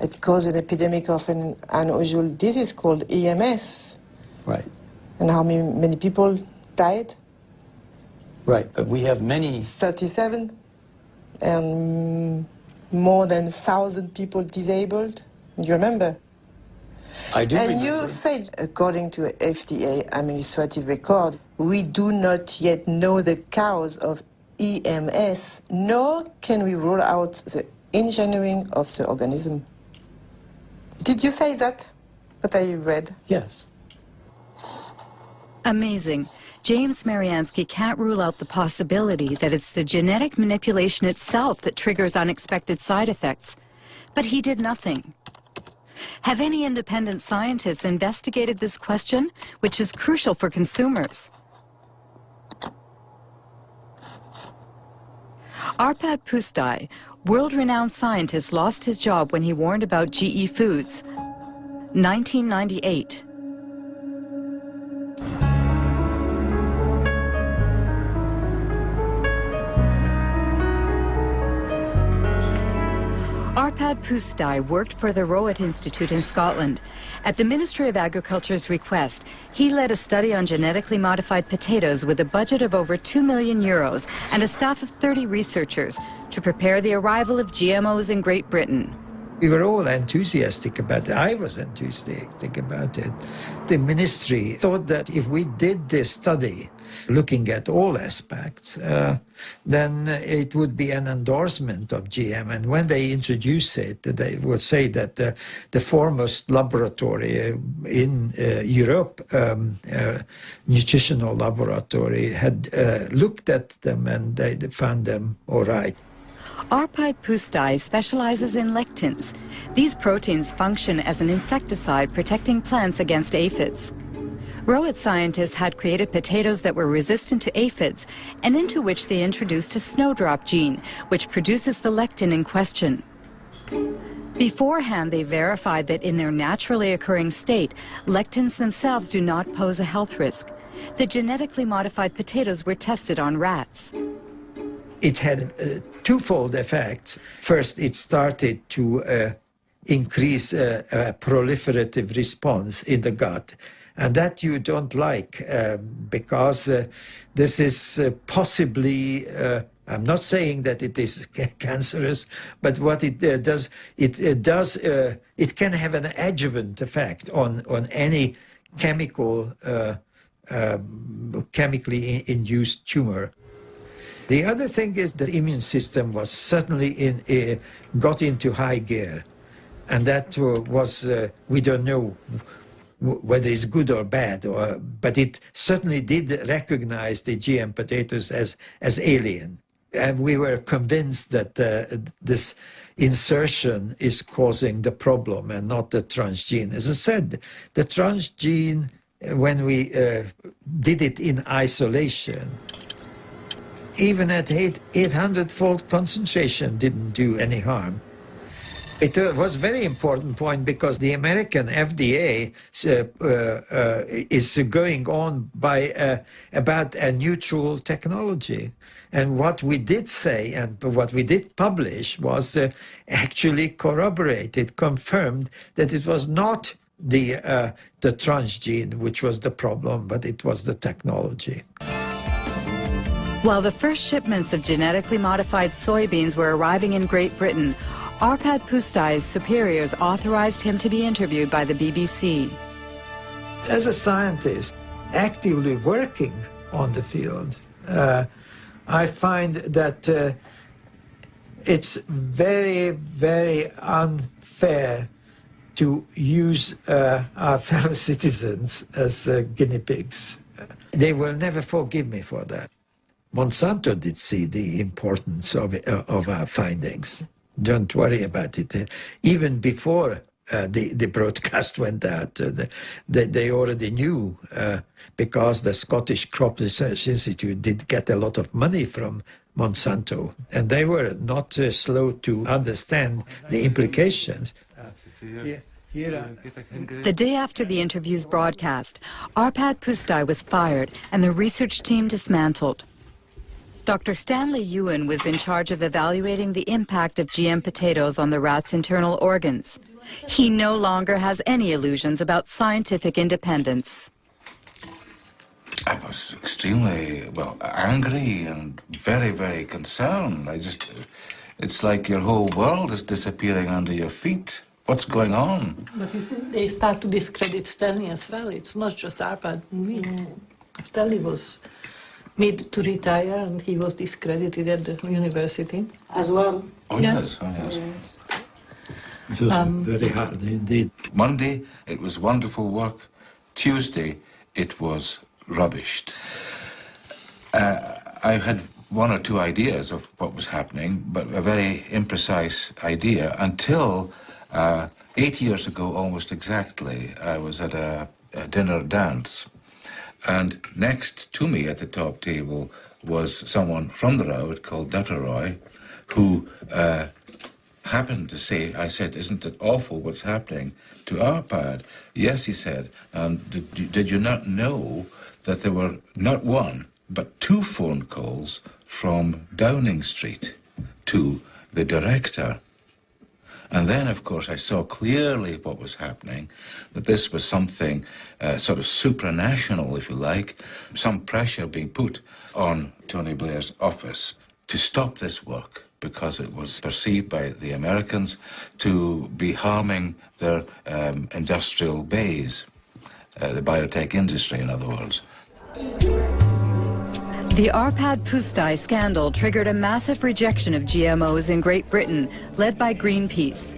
It caused an epidemic of an unusual disease called EMS. Right. And how many people died? Right, but we have many... 37, and more than 1,000 people disabled. You remember? I do and remember. You said, according to FDA administrative record, we do not yet know the cause of EMS, nor can we rule out the engineering of the organism. Did you say that I read? Yes. Amazing. James Mariansky can't rule out the possibility that it's the genetic manipulation itself that triggers unexpected side effects. But he did nothing. Have any independent scientists investigated this question, which is crucial for consumers? Arpad Pusztai, world-renowned scientist, lost his job when he warned about GE Foods. 1998. Arpad Pusztai worked for the Rowett Institute in Scotland. At the Ministry of Agriculture's request, he led a study on genetically modified potatoes with a budget of over €2 million and a staff of 30 researchers to prepare the arrival of GMOs in Great Britain. We were all enthusiastic about it. I was enthusiastic about it. The ministry thought that if we did this study, looking at all aspects, then it would be an endorsement of GM. And when they introduce it, they would say that the foremost laboratory in Europe, nutritional laboratory, had looked at them and they found them all right. Arpad Pusztai specializes in lectins. These proteins function as an insecticide protecting plants against aphids. Rowett scientists had created potatoes that were resistant to aphids and into which they introduced a snowdrop gene, which produces the lectin in question. Beforehand, they verified that in their naturally occurring state, lectins themselves do not pose a health risk. The genetically modified potatoes were tested on rats. It had twofold effects. First, it started to increase a proliferative response in the gut. And that you don't like because this is possibly, I'm not saying that it is cancerous, but what it does, it can have an adjuvant effect on any chemically induced tumor. The other thing is the immune system was certainly got into high gear. And that was, we don't know whether it's good or bad, but it certainly did recognize the GM potatoes as alien. And we were convinced that this insertion is causing the problem and not the transgene. As I said, the transgene, when we did it in isolation, even at 800-fold concentration didn't do any harm. It was a very important point because the American FDA is going on by about a neutral technology. And what we did say and what we did publish was actually corroborated, confirmed that it was not the transgene which was the problem, but it was the technology. While the first shipments of genetically modified soybeans were arriving in Great Britain, Arpad Pusztai's superiors authorized him to be interviewed by the BBC. As a scientist actively working on the field, I find that it's very, very unfair to use our fellow citizens as guinea pigs. They will never forgive me for that. Monsanto did see the importance of our findings. Don't worry about it. Even before the broadcast went out, they already knew because the Scottish Crop Research Institute did get a lot of money from Monsanto, and they were not slow to understand the implications. The day after the interview's broadcast, Arpad Pusztai was fired and the research team dismantled. Dr. Stanley Ewan was in charge of evaluating the impact of GM potatoes on the rat's internal organs. He no longer has any illusions about scientific independence. I was extremely, well, angry and very, very concerned. It's like your whole world is disappearing under your feet. What's going on? But you see, they start to discredit Stanley as well. It's not just Arpad and me. Stanley was made to retire and he was discredited at the university. As well? Oh, yes. Oh, yes. It was very hard indeed. Monday, it was wonderful work. Tuesday, it was rubbished. I had one or two ideas of what was happening, but a very imprecise idea until 8 years ago, almost exactly, I was at a dinner dance. And next to me at the top table was someone from the Road called Dutteroy, who happened to say, I said, isn't it awful what's happening to Arpad? Yes, he said, and did you not know that there were not one, but 2 phone calls from Downing Street to the director? And then, of course, I saw clearly what was happening, that this was something sort of supranational, if you like, some pressure being put on Tony Blair's office to stop this work because it was perceived by the Americans to be harming their industrial base, the biotech industry, in other words. The Arpad Pusztai scandal triggered a massive rejection of GMOs in Great Britain, led by Greenpeace.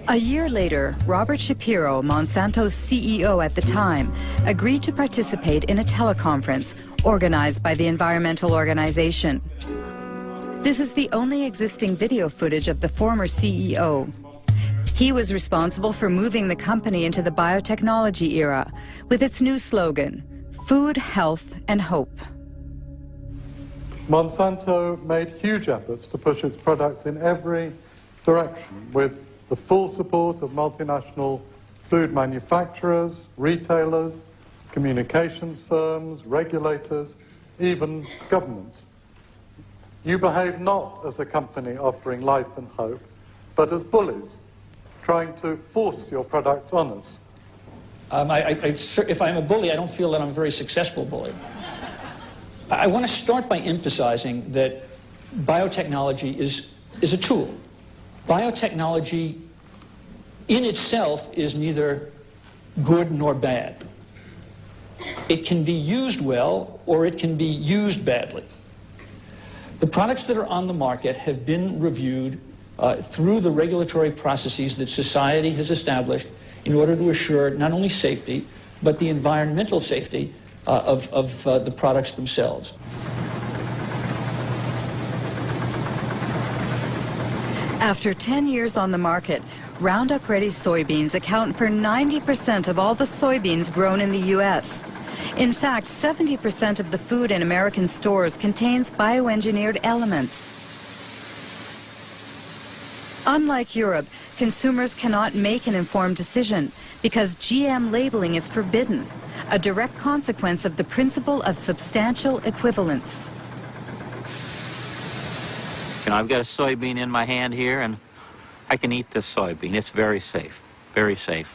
A year later, Robert Shapiro, Monsanto's CEO at the time, agreed to participate in a teleconference organized by the environmental organization. This is the only existing video footage of the former CEO. He was responsible for moving the company into the biotechnology era with its new slogan, Food, Health, and Hope. Monsanto made huge efforts to push its products in every direction with the full support of multinational food manufacturers, retailers, communications firms, regulators, even governments. You behave not as a company offering life and hope, but as bullies, trying to force your products on us. If I'm a bully, I don't feel that I'm a very successful bully. I want to start by emphasizing that biotechnology is a tool. Biotechnology in itself is neither good nor bad. It can be used well or it can be used badly. The products that are on the market have been reviewed through the regulatory processes that society has established in order to assure not only safety, but the environmental safety of the products themselves. After 10 years on the market, Roundup Ready soybeans account for 90% of all the soybeans grown in the U.S. In fact, 70% of the food in American stores contains bioengineered elements. Unlike Europe, consumers cannot make an informed decision because GM labeling is forbidden, a direct consequence of the principle of substantial equivalence. I've got a soybean in my hand here, and I can eat this soybean. It's very safe, very safe.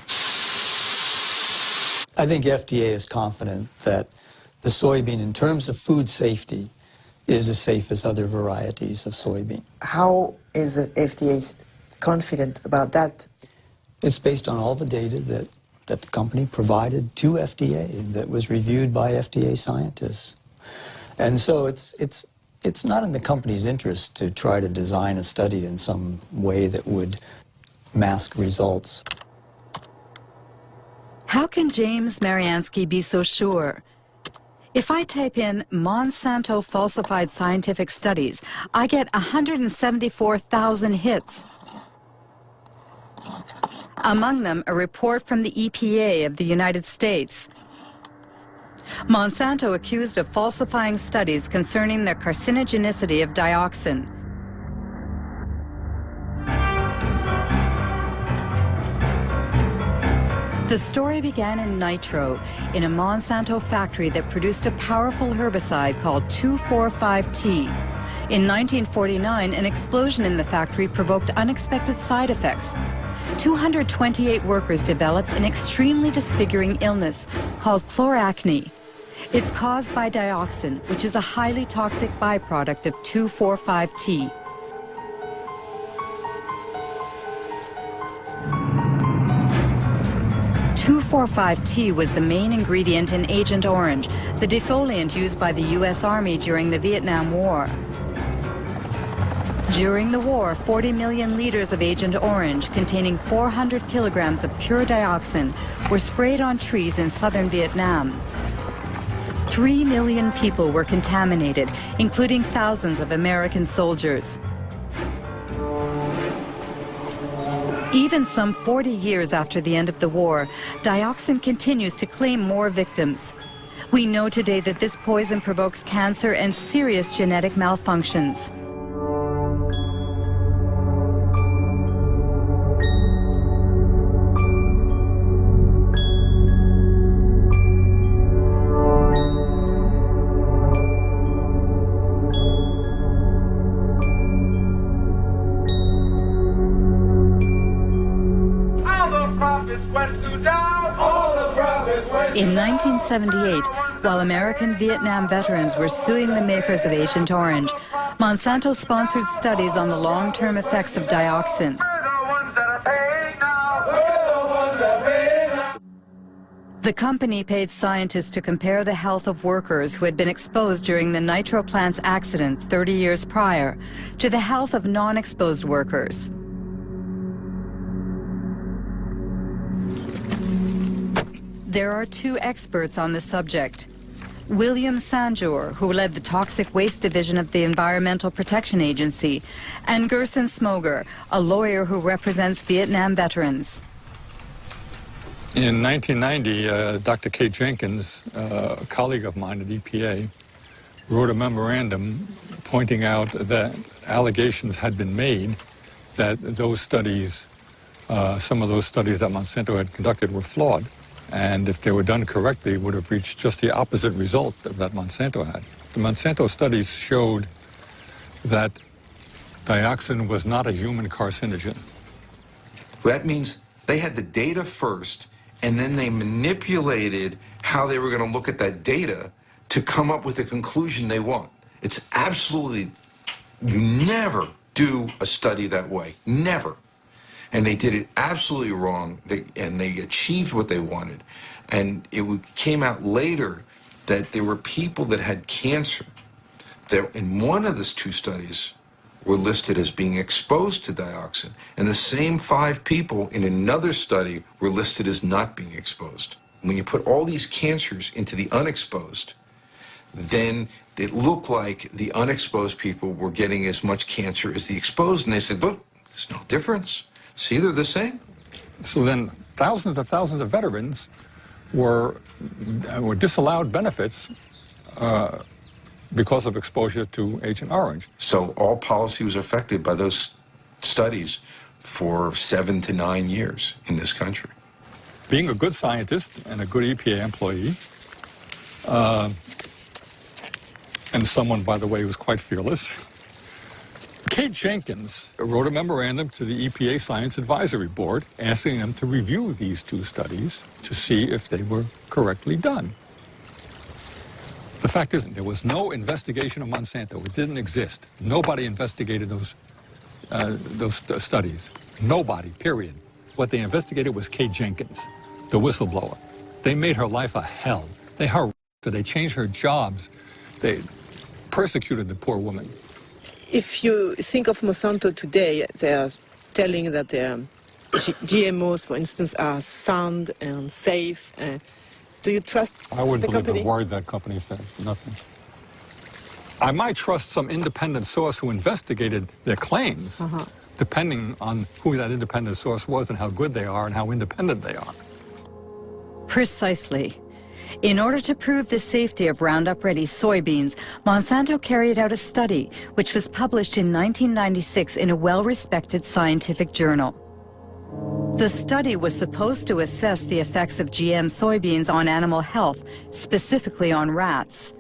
I think FDA is confident that the soybean, in terms of food safety, is as safe as other varieties of soybean. How is the FDA confident about that? It's based on all the data that the company provided to FDA that was reviewed by FDA scientists. And so it's not in the company's interest to try to design a study in some way that would mask results. How can James Mariansky be so sure? If I type in Monsanto falsified scientific studies, I get 174,000 hits. Among them, a report from the EPA of the United States. Monsanto accused of falsifying studies concerning the carcinogenicity of dioxin. The story began in Nitro, in a Monsanto factory that produced a powerful herbicide called 2,4,5-T. In 1949, an explosion in the factory provoked unexpected side effects. 228 workers developed an extremely disfiguring illness called chloracne. It's caused by dioxin, which is a highly toxic byproduct of 2,4,5-T. T was the main ingredient in Agent Orange, the defoliant used by the U.S. Army during the Vietnam War. During the war, 40 million liters of Agent Orange, containing 400 kilograms of pure dioxin, were sprayed on trees in southern Vietnam. 3 million people were contaminated, including thousands of American soldiers. Even some 40 years after the end of the war, dioxin continues to claim more victims. We know today that this poison provokes cancer and serious genetic malfunctions. In 1978, while American Vietnam veterans were suing the makers of Agent Orange, Monsanto sponsored studies on the long-term effects of dioxin. The company paid scientists to compare the health of workers who had been exposed during the Nitro plant's accident 30 years prior to the health of non-exposed workers. There are two experts on the subject. William Sanjour, who led the Toxic Waste Division of the Environmental Protection Agency, and Gerson Smoger, a lawyer who represents Vietnam veterans. In 1990, Dr. Kate Jenkins, a colleague of mine at EPA, wrote a memorandum pointing out that allegations had been made that those studies, some of those studies that Monsanto had conducted were flawed. And if they were done correctly, would have reached just the opposite result of that Monsanto had. The Monsanto studies showed that dioxin was not a human carcinogen. That means they had the data first, and then they manipulated how they were going to look at that data to come up with the conclusion they want. It's absolutely, you never do a study that way, never. And they did it absolutely wrong, and they achieved what they wanted. And it came out later that there were people that had cancer that in one of these two studies were listed as being exposed to dioxin, and the same 5 people in another study were listed as not being exposed. When you put all these cancers into the unexposed, then it looked like the unexposed people were getting as much cancer as the exposed, and they said, look, there's no difference. See, they're the same. So then thousands of veterans were disallowed benefits because of exposure to Agent Orange. So all policy was affected by those studies for 7 to 9 years in this country. Being a good scientist and a good EPA employee, and someone, by the way, who was quite fearless, Kate Jenkins wrote a memorandum to the EPA Science Advisory Board asking them to review these 2 studies to see if they were correctly done. The fact is, there was no investigation of Monsanto. It didn't exist. Nobody investigated those studies. Nobody, period. What they investigated was Kate Jenkins, the whistleblower. They made her life a hell. They harassed her. They changed her jobs. They persecuted the poor woman. If you think of Monsanto today, they are telling that their GMOs, for instance, are sound and safe. Do you trust I wouldn't the believe company? a word that company says, nothing. I might trust some independent source who investigated their claims, depending on who that independent source was and how good they are and how independent they are. Precisely. In order to prove the safety of Roundup Ready soybeans, Monsanto carried out a study which was published in 1996 in a well-respected scientific journal. The study was supposed to assess the effects of GM soybeans on animal health, specifically on rats.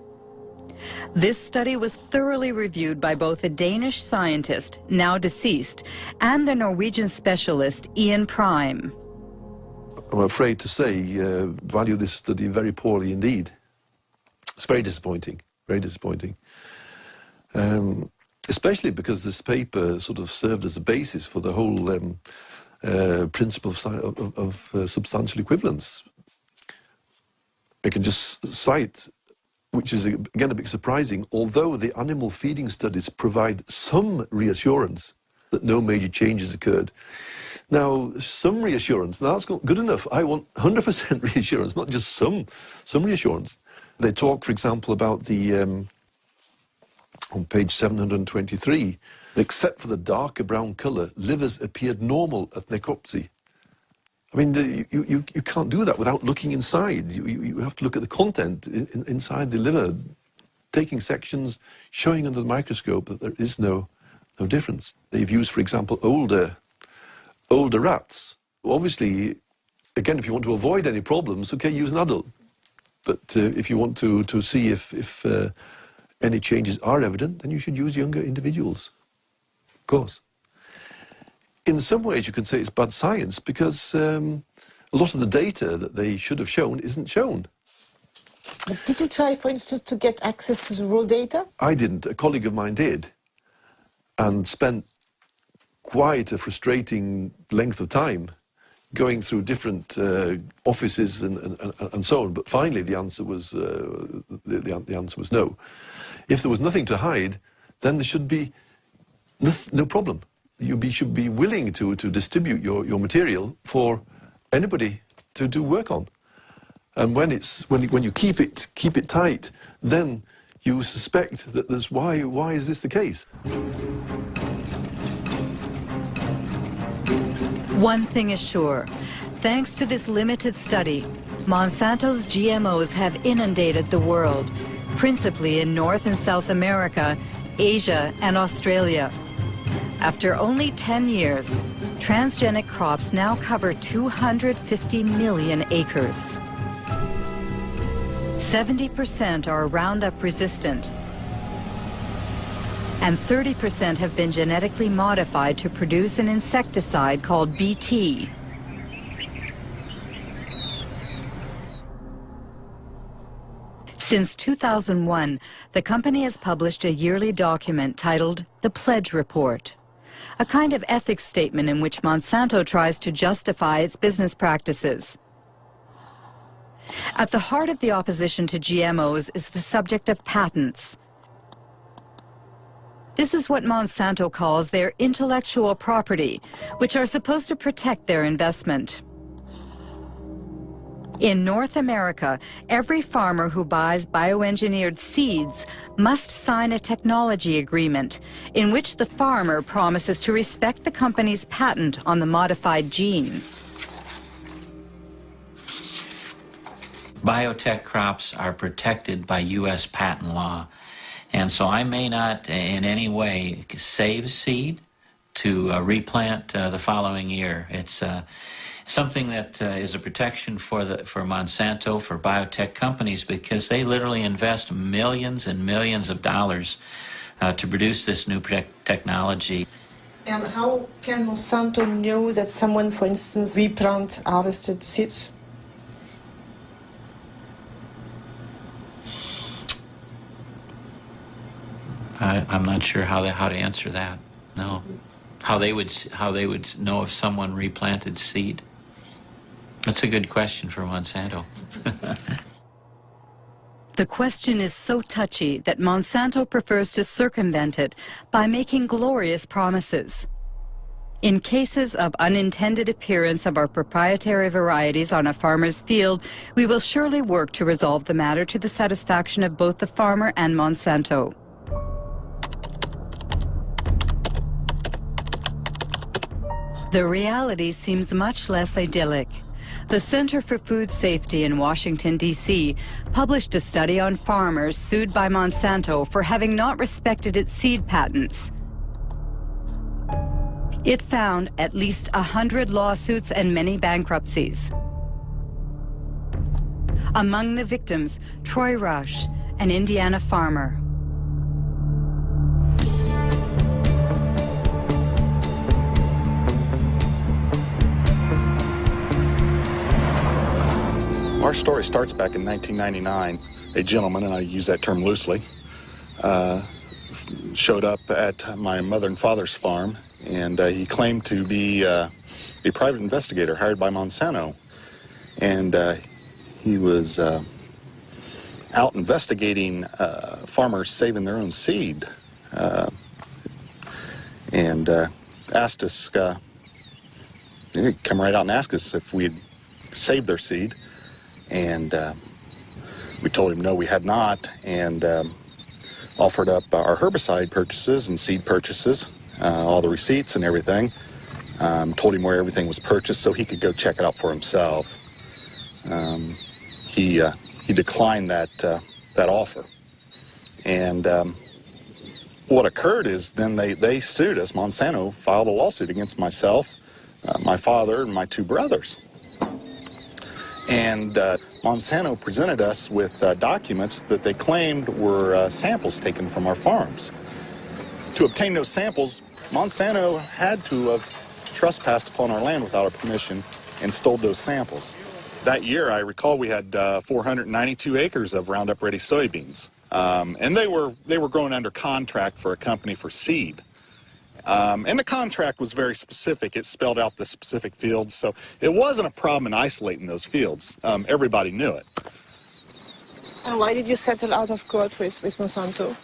This study was thoroughly reviewed by both a Danish scientist, now deceased, and the Norwegian specialist Ian Prime. I'm afraid to say, value this study very poorly indeed. It's very disappointing, very disappointing. Especially because this paper sort of served as a basis for the whole principle of substantial equivalence. I can just cite, which is again a bit surprising, although the animal feeding studies provide some reassurance that no major changes occurred. Now, some reassurance, now that's not good enough. I want 100% reassurance, not just some reassurance. They talk, for example, about the, on page 723, except for the darker brown colour, livers appeared normal at necropsy. I mean, you can't do that without looking inside. You have to look at the content inside the liver, taking sections, showing under the microscope that there is no difference. They've used, for example, older rats. Obviously, again, if you want to avoid any problems, okay, use an adult. But if you want to see if any changes are evident, then you should use younger individuals, of course. In some ways, you can say it's bad science because a lot of the data that they should have shown isn't shown. But did you try, for instance, to get access to the raw data? I didn't. A colleague of mine did, and spent quite a frustrating length of time going through different offices and so on. But finally, the answer was the answer was no. If there was nothing to hide, then there should be no problem. You should be willing to distribute your material for anybody to do work on. And when you keep it tight, then you suspect that there's why is this the case? One thing is sure. Thanks to this limited study, Monsanto's GMOs have inundated the world, principally in North and South America, Asia, and Australia. After only 10 years, transgenic crops now cover 250 million acres. 70% are Roundup resistant, and 30% have been genetically modified to produce an insecticide called BT. Since 2001, the company has published a yearly document titled The Pledge Report, a kind of ethics statement in which Monsanto tries to justify its business practices. At the heart of the opposition to GMOs is the subject of patents. This is what Monsanto calls their intellectual property, which are supposed to protect their investment. In North America, every farmer who buys bioengineered seeds must sign a technology agreement in which the farmer promises to respect the company's patent on the modified gene. Biotech crops are protected by U.S. patent law. And so I may not in any way save seed to replant the following year. It's something that is a protection for Monsanto, for biotech companies, because they literally invest millions and millions of dollars to produce this new technology. And how can Monsanto know that someone, for instance, replant harvested seeds? I'm not sure how to answer that. No, how they would know if someone replanted seed. That's a good question for Monsanto. The question is so touchy that Monsanto prefers to circumvent it by making glorious promises. In cases of unintended appearance of our proprietary varieties on a farmer's field, we will surely work to resolve the matter to the satisfaction of both the farmer and Monsanto. The reality seems much less idyllic. The Center for Food Safety in Washington, D.C. published a study on farmers sued by Monsanto for having not respected its seed patents. It found at least 100 lawsuits and many bankruptcies. Among the victims, Troy Rush, an Indiana farmer. Our story starts back in 1999. A gentleman, and I use that term loosely, showed up at my mother and father's farm, and he claimed to be a private investigator hired by Monsanto. And he was out investigating farmers saving their own seed, and asked us, he'd come right out and ask us if we'd saved their seed. And we told him no, we had not, and offered up our herbicide purchases and seed purchases, all the receipts and everything. Told him where everything was purchased so he could go check it out for himself. He declined that offer. And what occurred is then they sued us. Monsanto filed a lawsuit against myself, my father, and my two brothers. And Monsanto presented us with documents that they claimed were samples taken from our farms. To obtain those samples, Monsanto had to have trespassed upon our land without our permission and stole those samples. That year, I recall we had 492 acres of Roundup Ready soybeans, and they were grown under contract for a company for seed. And the contract was very specific. It spelled out the specific fields, so it wasn't a problem in isolating those fields. Everybody knew it. And why did you settle out of court with Monsanto?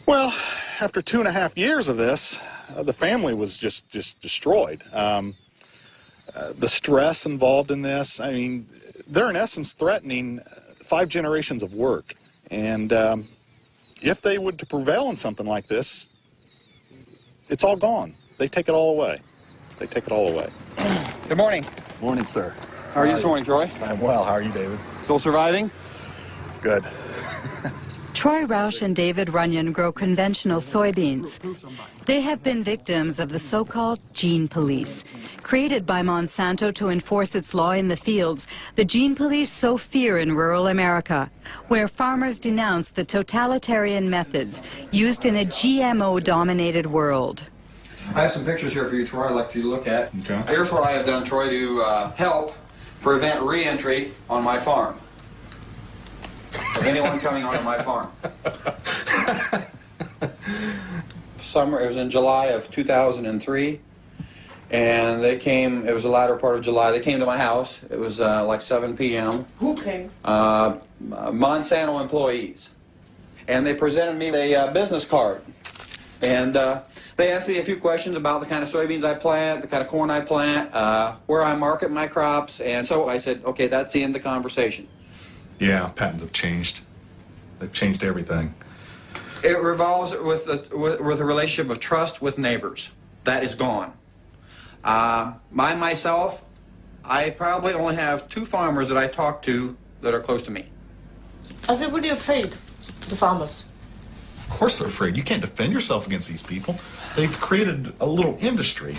Well, after 2.5 years of this, the family was just destroyed. The stress involved in this, I mean, they're in essence threatening 5 generations of work. And if they would to prevail in something like this, it's all gone. They take it all away. They take it all away. Good morning. Morning, sir. How are you this morning, Troy? I'm well. How are you, David? Still surviving? Good. Troy Roush and David Runyon grow conventional soybeans. They have been victims of the so-called gene police. Created by Monsanto to enforce its law in the fields, the gene police sow fear in rural America, where farmers denounce the totalitarian methods used in a GMO-dominated world. I have some pictures here for you, Troy, I'd like you to look at. Okay. Here's what I have done, Troy, to help prevent re-entry on my farm. Of anyone coming onto my farm. It was in July of 2003, and they came, it was the latter part of July, they came to my house. It was like 7 p.m. Who came? Monsanto employees. And they presented me a business card. And they asked me a few questions about the kind of soybeans I plant, the kind of corn I plant, where I market my crops, and so I said, okay, that's the end of the conversation. Yeah, patents have changed. They've changed everything. It revolves with a relationship of trust with neighbors. That is gone. Myself, I probably only have 2 farmers that I talk to that are close to me. Are they really afraid, the farmers? Of course they're afraid. You can't defend yourself against these people. They've created a little industry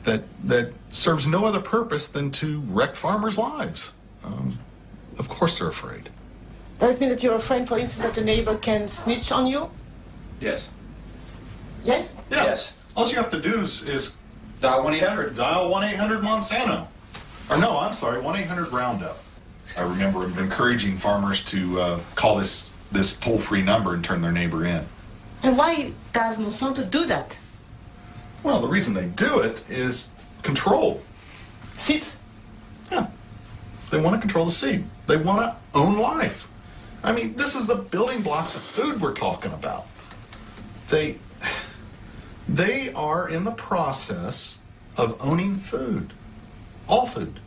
that serves no other purpose than to wreck farmers' lives. Of course they're afraid. Does it mean that you're afraid, for instance, that a neighbor can snitch on you? Yes. Yes? Yeah. Yes. All you have to do is dial 1-800. Dial 1-800 Monsanto. Or no, I'm sorry, 1-800 Roundup. I remember encouraging farmers to call this toll-free number and turn their neighbor in. And why does Monsanto do that? Well, the reason they do it is control. Seeds? Yeah. They want to control the seed. They want to own life. I mean, this is the building blocks of food we're talking about. They are in the process of owning food. All food.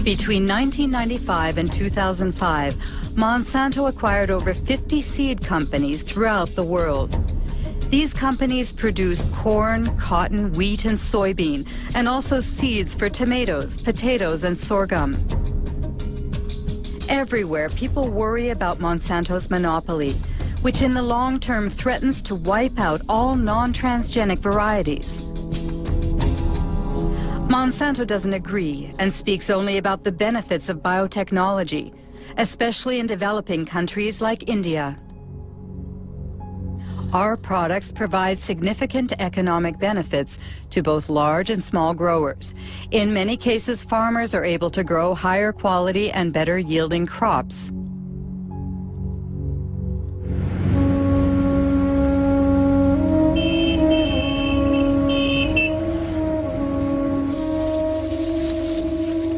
Between 1995 and 2005, Monsanto acquired over 50 seed companies throughout the world. These companies produce corn, cotton, wheat, and soybean, and also seeds for tomatoes, potatoes, and sorghum. Everywhere, people worry about Monsanto's monopoly. which in the long term threatens to wipe out all non-transgenic varieties. Monsanto doesn't agree and speaks only about the benefits of biotechnology, especially in developing countries like India. Our products provide significant economic benefits to both large and small growers. In many cases, farmers are able to grow higher quality and better yielding crops.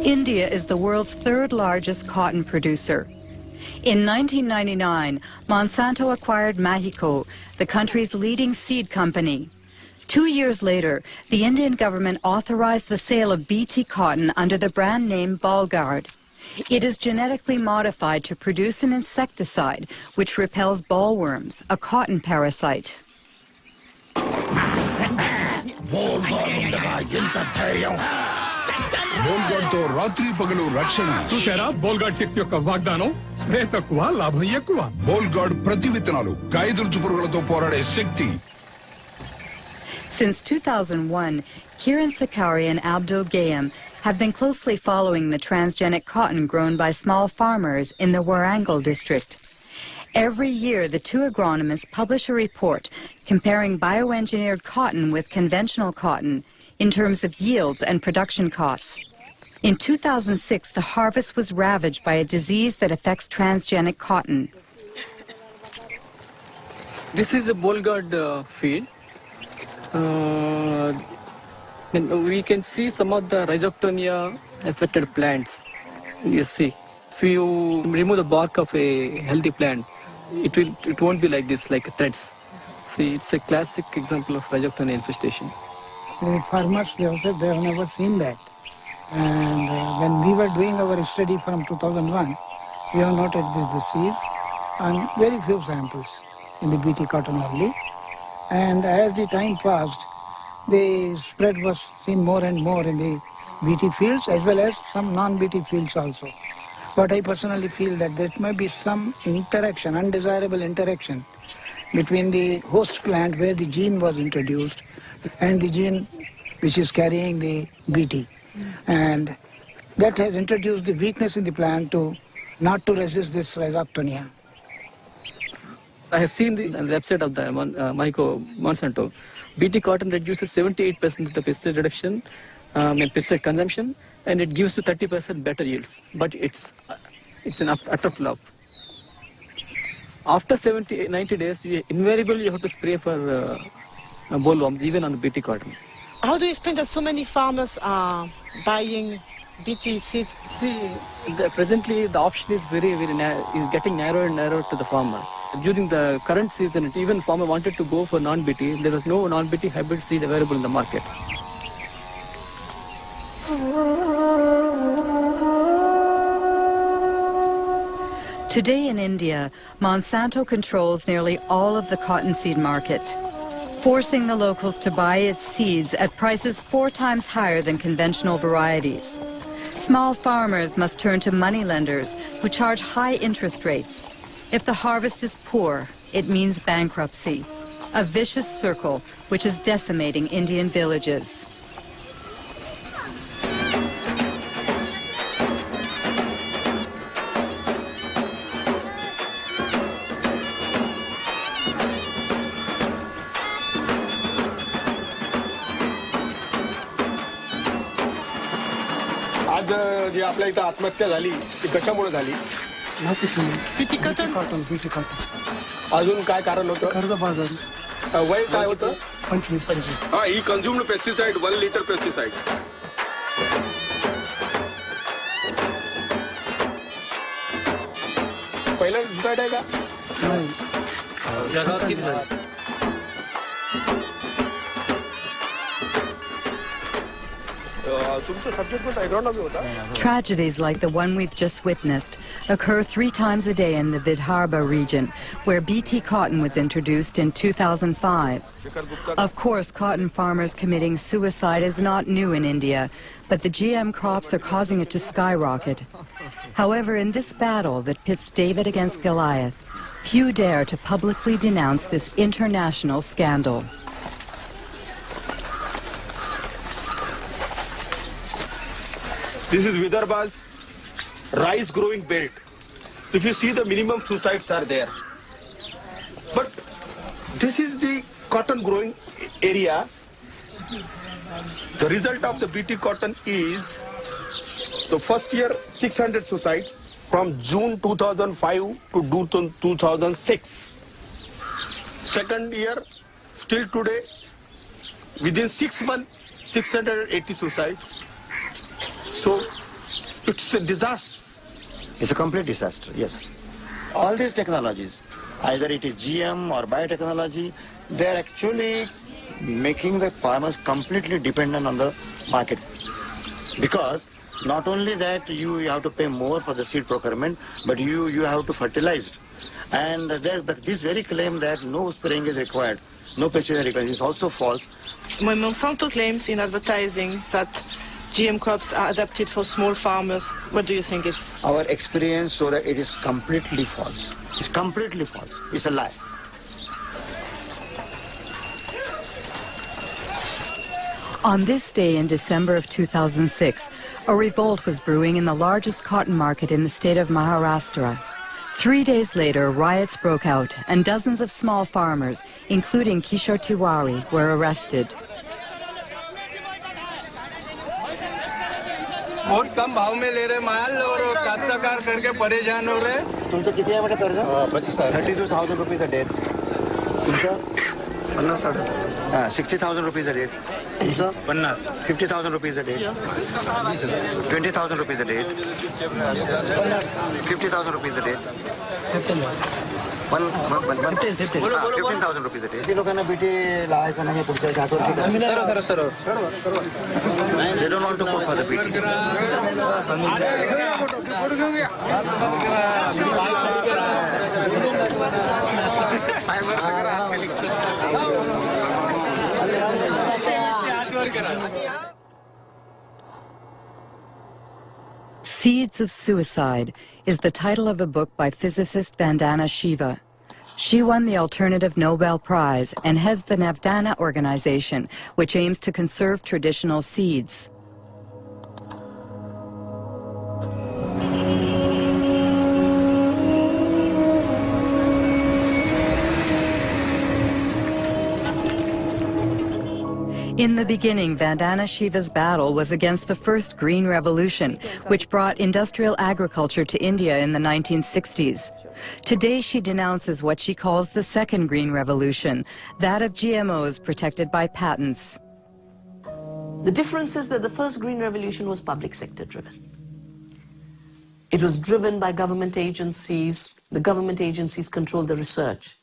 India is the world's third largest cotton producer. In 1999, Monsanto acquired Mahiko, the country's leading seed company. 2 years later, the Indian government authorized the sale of BT cotton under the brand name Bolgard. It is genetically modified to produce an insecticide which repels bollworms, a cotton parasite. చూసారా Bollgard శక్తి యొక్క వాగ్దానం spray తక్కువ లాభం ఎక్కువ Bollgard ప్రతి విత్తనాలు కాయదొలుచు పురుగులతో పోరాడే శక్తి. Since 2001, Kiran Sakari and Abdul Gayam have been closely following the transgenic cotton grown by small farmers in the Warangal district. Every year, the two agronomists publish a report comparing bioengineered cotton with conventional cotton in terms of yields and production costs. In 2006, the harvest was ravaged by a disease that affects transgenic cotton. This is a Bolgard field. And we can see some of the rhizoctonia affected plants. You see, if you remove the bark of a healthy plant, it won't be like this, like threads. See, it's a classic example of rhizoctonia infestation. The farmers, they have never seen that. And when we were doing our study from 2001, we have noted this disease on very few samples in the BT cotton only. And as the time passed, the spread was seen more and more in the BT fields as well as some non-BT fields also. But I personally feel that there may be some interaction, undesirable interaction between the host plant where the gene was introduced and the gene which is carrying the BT. And that has introduced the weakness in the plant to not to resist this rhizoctonia. I have seen the website of the Monsanto. BT cotton reduces 78% of the pesticide reduction and pesticide consumption, and it gives you 30% better yields. But it's an utter flop. After 90 days, invariably you have to spray for bollworms, even on the BT cotton. How do you explain that so many farmers are buying BT seeds? See, presently the option is is getting narrower and narrower to the farmer. During the current season, even farmer wanted to go for non-BT. There was no non-BT hybrid seed available in the market. Today in India, Monsanto controls nearly all of the cottonseed market, forcing the locals to buy its seeds at prices 4 times higher than conventional varieties. Small farmers must turn to moneylenders who charge high interest rates. If the harvest is poor, it means bankruptcy, a vicious circle which is decimating Indian villages. जी आपल्या इथं आत्महत्या झाली ती कशामुळे झाली BT cotton. अजून काय कारण होतं कर्जबाजारी. वय काय होतं 25. हा ही कन्झ्युम्ड पेस्टिसाइड 1 लिटर पेस्टिसाइड पहिला दुसरा आहे का जगात किती झाली Tragedies like the one we've just witnessed occur 3 times a day in the Vidarbha region, where BT cotton was introduced in 2005. Of course, cotton farmers committing suicide is not new in India, but the GM crops are causing it to skyrocket. However, in this battle that pits David against Goliath, Few dare to publicly denounce this international scandal. This is Vidarbha's rice growing belt. If you see, the minimum suicides are there. But this is the cotton growing area. The result of the BT cotton is the first year 600 suicides from June 2005 to June 2006. Second year, still today, within 6 months, 680 suicides. So it's a disaster. It's a complete disaster, yes. All these technologies, either it is GM or biotechnology, they're actually making the farmers completely dependent on the market. Because not only that you have to pay more for the seed procurement, but you have to fertilize it. And this very claim that no spraying is required, no pesticide required, is also false. When Monsanto claims in advertising that GM crops are adapted for small farmers, what do you think it's? Our experience shows that it is completely false. It's completely false. It's a lie. On this day in December of 2006, a revolt was brewing in the largest cotton market in the state of Maharashtra. 3 days later, riots broke out and dozens of small farmers, including Kishore Tiwari, were arrested. बहुत कम भाव में ले रहे माल और काश्तकार करके परेशान हो रहे. तुमचं किती आहे कर्ज? 32,000 rupees a day. तुमचं 60,000 rupees a day. तुमचं 50,000 rupees a day. 20,000 rupees a day. 50,000 rupees a day. 15,000 rupees a day. किती लोकांना बीटी लावायचं नाही पुढच्या They don't want to go for the BT. Seeds of Suicide is the title of a book by physicist Vandana Shiva. She won the Alternative Nobel Prize and heads the Navdana organization, which aims to conserve traditional seeds. In the beginning, Vandana Shiva's battle was against the first Green Revolution, which brought industrial agriculture to India in the 1960s. Today, she denounces what she calls the second Green Revolution, that of GMOs protected by patents. The difference is that the first Green Revolution was public sector driven. It was driven by government agencies. The government agencies control the research.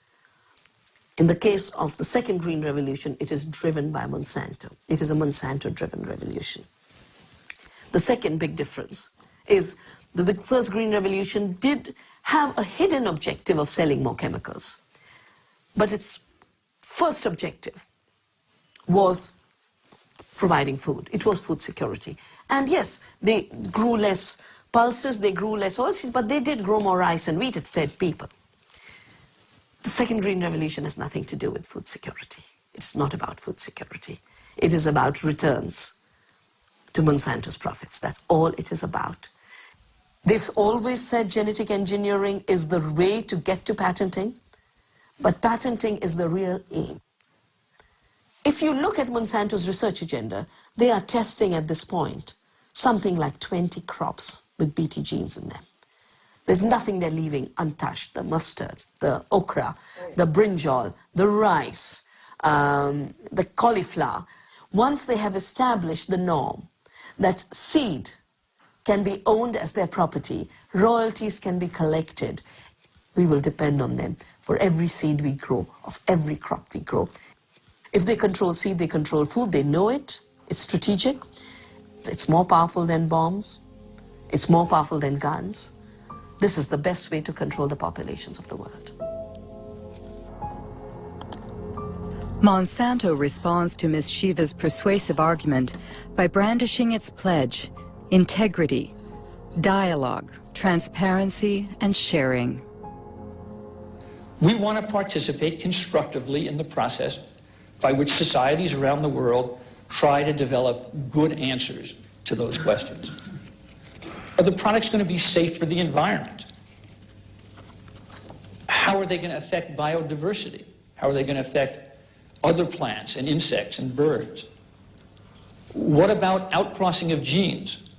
In the case of the second Green Revolution, it is driven by Monsanto. It is a Monsanto-driven revolution. The second big difference is that the first Green Revolution did have a hidden objective of selling more chemicals. But its first objective was providing food. It was food security. And yes, they grew less pulses, they grew less oilseeds, but they did grow more rice and wheat. It fed people. The second Green Revolution has nothing to do with food security. It's not about food security. It is about returns to Monsanto's profits. That's all it is about. They've always said genetic engineering is the way to get to patenting, but patenting is the real aim. If you look at Monsanto's research agenda, they are testing at this point something like 20 crops with BT genes in them. There's nothing they're leaving untouched. The mustard, the okra, the brinjal, the rice, the cauliflower. Once they have established the norm that seed can be owned as their property, royalties can be collected, we will depend on them for every seed we grow, of every crop we grow. If they control seed, they control food, they know it, it's strategic, it's more powerful than bombs, it's more powerful than guns. This is the best way to control the populations of the world. Monsanto responds to Ms. Shiva's persuasive argument by brandishing its pledge: integrity, dialogue, transparency, and sharing. We want to participate constructively in the process by which societies around the world try to develop good answers to those questions. Are the products going to be safe for the environment? How are they going to affect biodiversity? How are they going to affect other plants and insects and birds? What about outcrossing of genes?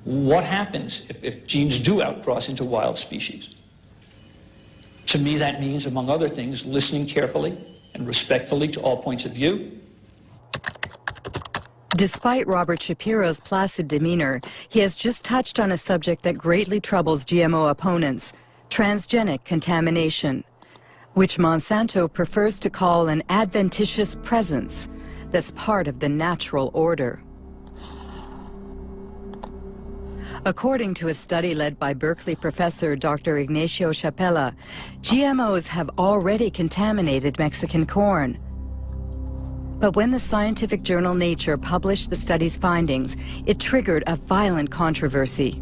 What happens if genes do outcross into wild species? To me, that means, among other things, listening carefully and respectfully to all points of view. Despite Robert Shapiro's placid demeanor, he has just touched on a subject that greatly troubles GMO opponents, transgenic contamination, which Monsanto prefers to call an adventitious presence that's part of the natural order. According to a study led by Berkeley professor Dr. Ignacio Chapela, GMOs have already contaminated Mexican corn. But when the scientific journal Nature published the study's findings, it triggered a violent controversy.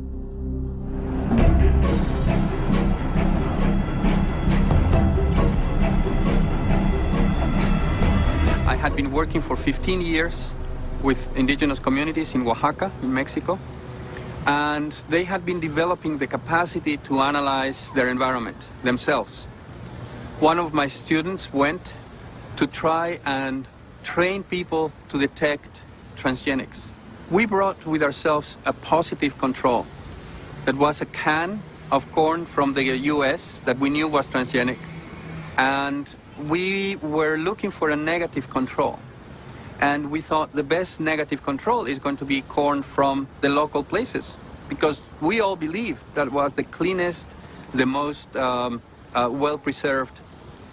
I had been working for 15 years with indigenous communities in Oaxaca, in Mexico, and they had been developing the capacity to analyze their environment themselves. One of my students went to try and train people to detect transgenics. We brought with ourselves a positive control. That was a can of corn from the US that we knew was transgenic, and we were looking for a negative control. And we thought the best negative control is going to be corn from the local places, because we all believed that was the cleanest, the most well-preserved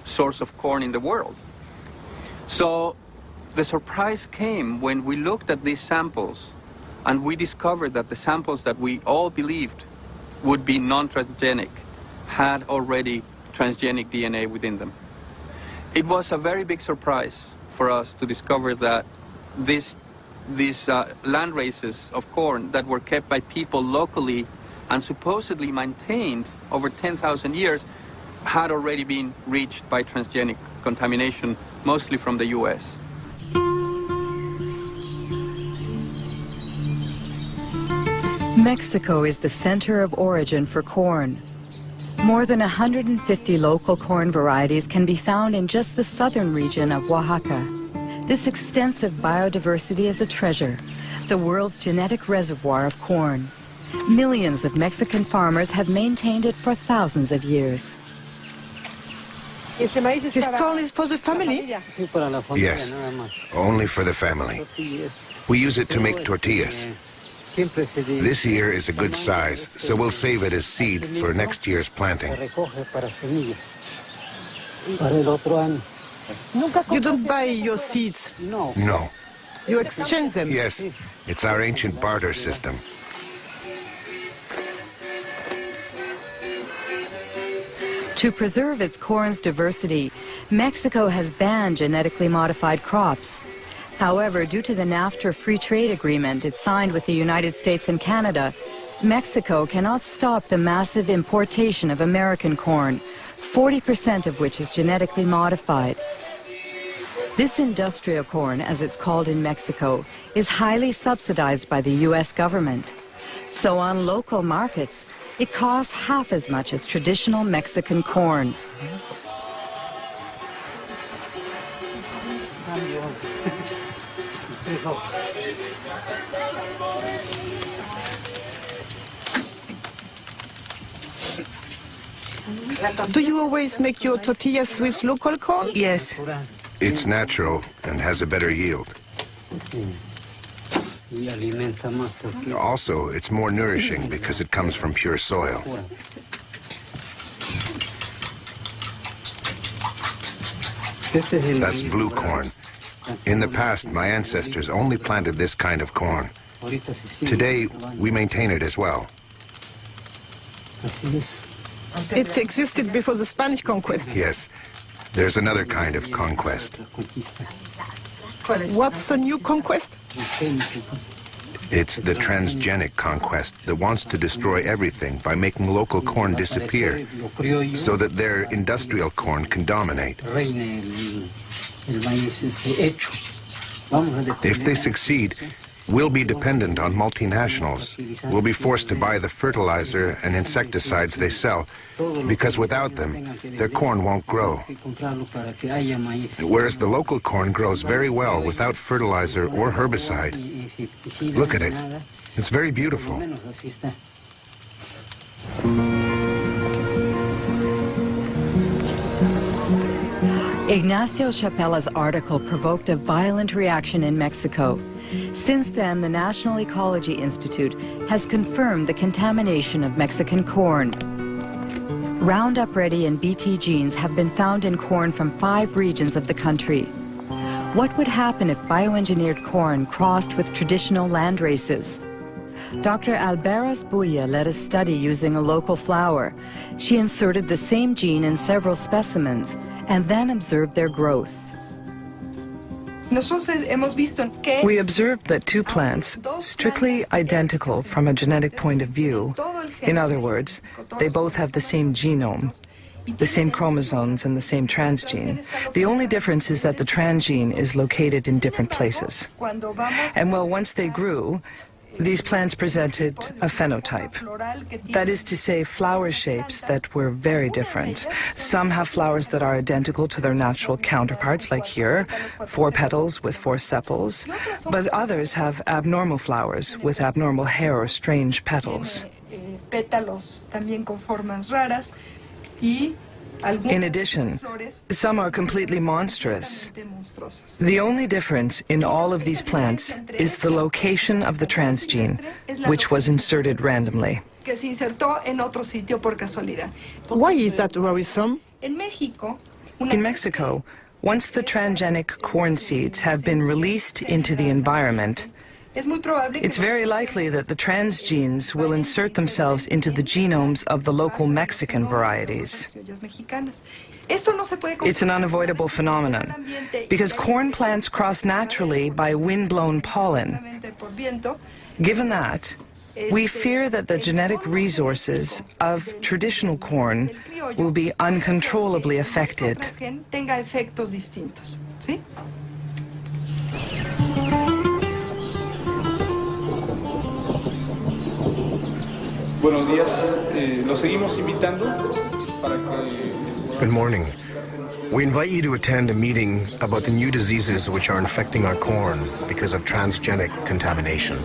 source of corn in the world. So the surprise came when we looked at these samples and we discovered that the samples that we all believed would be non-transgenic had already transgenic DNA within them. It was a very big surprise for us to discover that these land races of corn that were kept by people locally and supposedly maintained over 10,000 years had already been reached by transgenic contamination, mostly from the US. Mexico is the center of origin for corn. More than 150 local corn varieties can be found in just the southern region of Oaxaca. This extensive biodiversity is a treasure, the world's genetic reservoir of corn. Millions of Mexican farmers have maintained it for thousands of years. This corn is for the family? Yes, only for the family. We use it to make tortillas. This year is a good size, so we'll save it as seed for next year's planting. You don't buy your seeds? No. You exchange them? Yes, it's our ancient barter system. To preserve its corn's diversity, Mexico has banned genetically modified crops. However, due to the NAFTA free trade agreement it signed with the United States and Canada, Mexico cannot stop the massive importation of American corn, 40% of which is genetically modified. This industrial corn, as it's called in Mexico, is highly subsidized by the U.S. government. So on local markets, it costs half as much as traditional Mexican corn. Do you always make your tortillas with local corn? Yes. It's natural and has a better yield. Also, it's more nourishing because it comes from pure soil. That's blue corn. In the past, my ancestors only planted this kind of corn. Today, we maintain it as well. It existed before the Spanish conquest? Yes. There's another kind of conquest. What's the new conquest? It's the transgenic conquest that wants to destroy everything by making local corn disappear so that their industrial corn can dominate. If they succeed, we'll be dependent on multinationals. We'll be forced to buy the fertilizer and insecticides they sell, because without them, their corn won't grow. Whereas the local corn grows very well without fertilizer or herbicide. Look at it. It's very beautiful. Ignacio Chapela's article provoked a violent reaction in Mexico. Since then, the National Ecology Institute has confirmed the contamination of Mexican corn. Roundup Ready and Bt genes have been found in corn from 5 regions of the country. What would happen if bioengineered corn crossed with traditional land races? Dr. Alberas Buya led a study using a local flower. She inserted the same gene in several specimens and then observed their growth. We observed that 2 plants, strictly identical from a genetic point of view, in other words, they both have the same genome, the same chromosomes and the same transgene. The only difference is that the transgene is located in different places. And well, once they grew, these plants presented a phenotype. That is to say, flower shapes that were very different. Some have flowers that are identical to their natural counterparts, like here, 4 petals with 4 sepals, but others have abnormal flowers with abnormal hair or strange petals. In addition, some are completely monstrous. The only difference in all of these plants is the location of the transgene, which was inserted randomly. Why is that worrisome? In Mexico, once the transgenic corn seeds have been released into the environment, it's very likely that the transgenes will insert themselves into the genomes of the local Mexican varieties. It's an unavoidable phenomenon, because corn plants cross naturally by wind-blown pollen. Given that, we fear that the genetic resources of traditional corn will be uncontrollably affected. Buenos días, los seguimos invitando para que... Good morning. We invite you to attend a meeting about the new diseases which are infecting our corn because of transgenic contamination.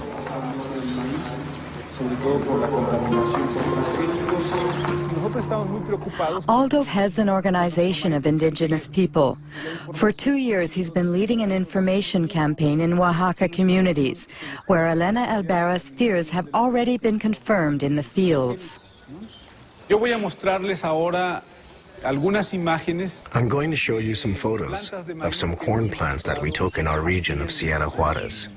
Aldo heads an organization of indigenous people. For 2 years, he's been leading an information campaign in Oaxaca communities, where Elena Alberas' fears have already been confirmed in the fields. Yo voy a mostrarles ahora algunas imágenes. I'm going to show you some photos of some corn plants that we took in our region of Sierra Juárez.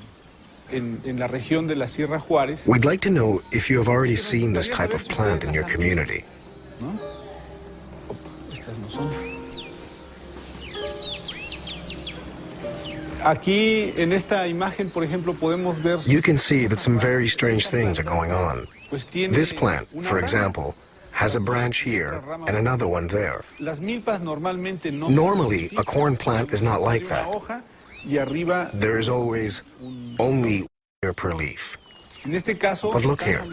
En la región de la Sierra Juárez. We'd like to know if you have already seen this type of plant in your community. Aquí en esta imagen, por ejemplo, podemos ver. You can see that some very strange things are going on. This plant, for example, has a branch here and another one there. Normally, a corn plant is not like that. There is always only one ear per leaf. But look here.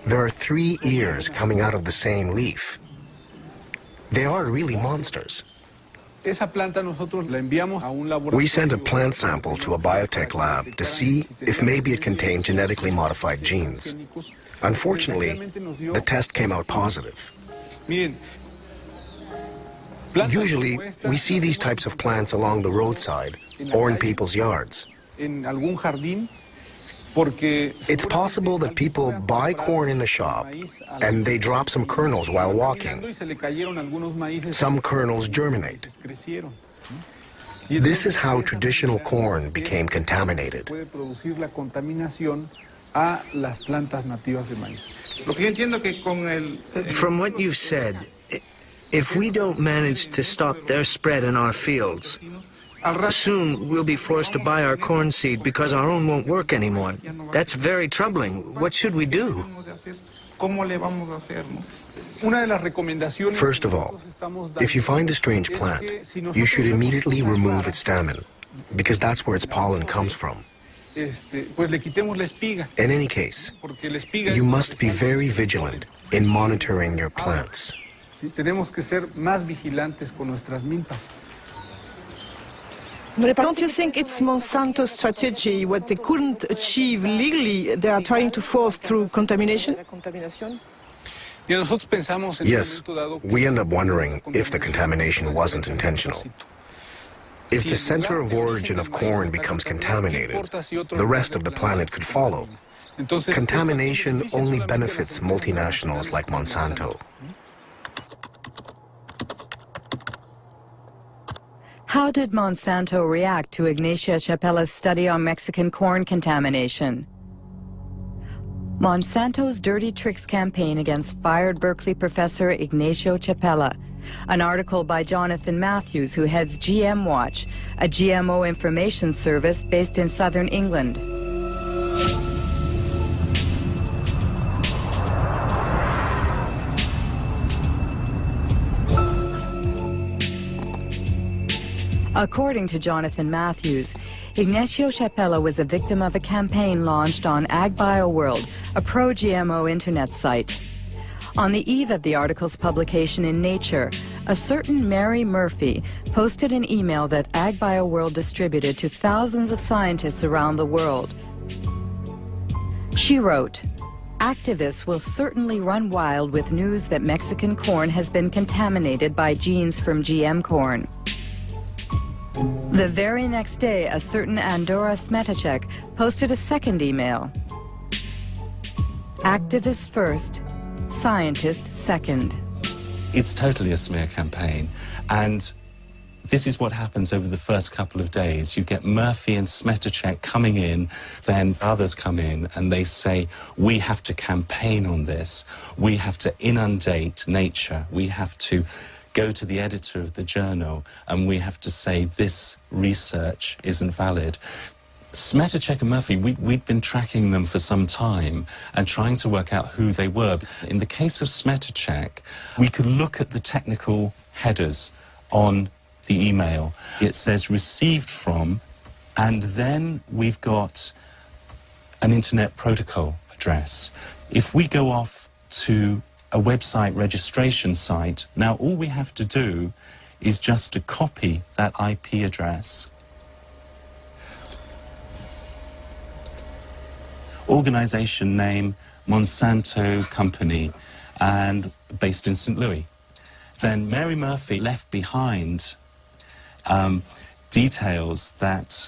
There are 3 ears coming out of the same leaf. They are really monsters. We sent a plant sample to a biotech lab to see if maybe it contained genetically modified genes. Unfortunately, the test came out positive. Usually, we see these types of plants along the roadside or in people's yards. It's possible that people buy corn in a shop and they drop some kernels while walking. Some kernels germinate. This is how traditional corn became contaminated. From what you've said, if we don't manage to stop their spread in our fields, Soon we'll be forced to buy our corn seed because our own won't work anymore. That's very troubling. What should we do? First of all, if you find a strange plant, you should immediately remove its stamen, because that's where its pollen comes from. In any case, you must be very vigilant in monitoring your plants. Don't you think it's Monsanto's strategy, what they couldn't achieve legally, they are trying to force through contamination? Yes, we end up wondering if the contamination wasn't intentional. If the center of origin of corn becomes contaminated, the rest of the planet could follow. Contamination only benefits multinationals like Monsanto. How did Monsanto react to Ignacio Chapella's study on Mexican corn contamination? Monsanto's Dirty Tricks campaign against fired Berkeley professor Ignacio Chapella. An article by Jonathan Matthews, who heads GM Watch, a GMO information service based in southern England. According to Jonathan Matthews, Ignacio Chapella was a victim of a campaign launched on AgBioWorld, a pro-GMO internet site. On the eve of the article's publication in Nature, a certain Mary Murphy posted an email that AgBioWorld distributed to thousands of scientists around the world. She wrote, "Activists will certainly run wild with news that Mexican corn has been contaminated by genes from GM corn." The very next day, a certain Andora Smetacek posted a second email. Activists first, scientists second. It's totally a smear campaign, and this is what happens over the first couple of days. You get Murphy and Smetacek coming in, then others come in, and they say, we have to campaign on this. We have to inundate Nature. We have to go to the editor of the journal, and we have to say this research isn't valid. Smetacek and Murphy, we'd been tracking them for some time and trying to work out who they were. In the case of Smetacek, we could look at the technical headers on the email. It says received from, and then we've got an internet protocol address. If we go off to a website registration site, now all we have to do is just to copy that IP address. Organization name, Monsanto Company, and based in St. Louis. Then Mary Murphy left behind details that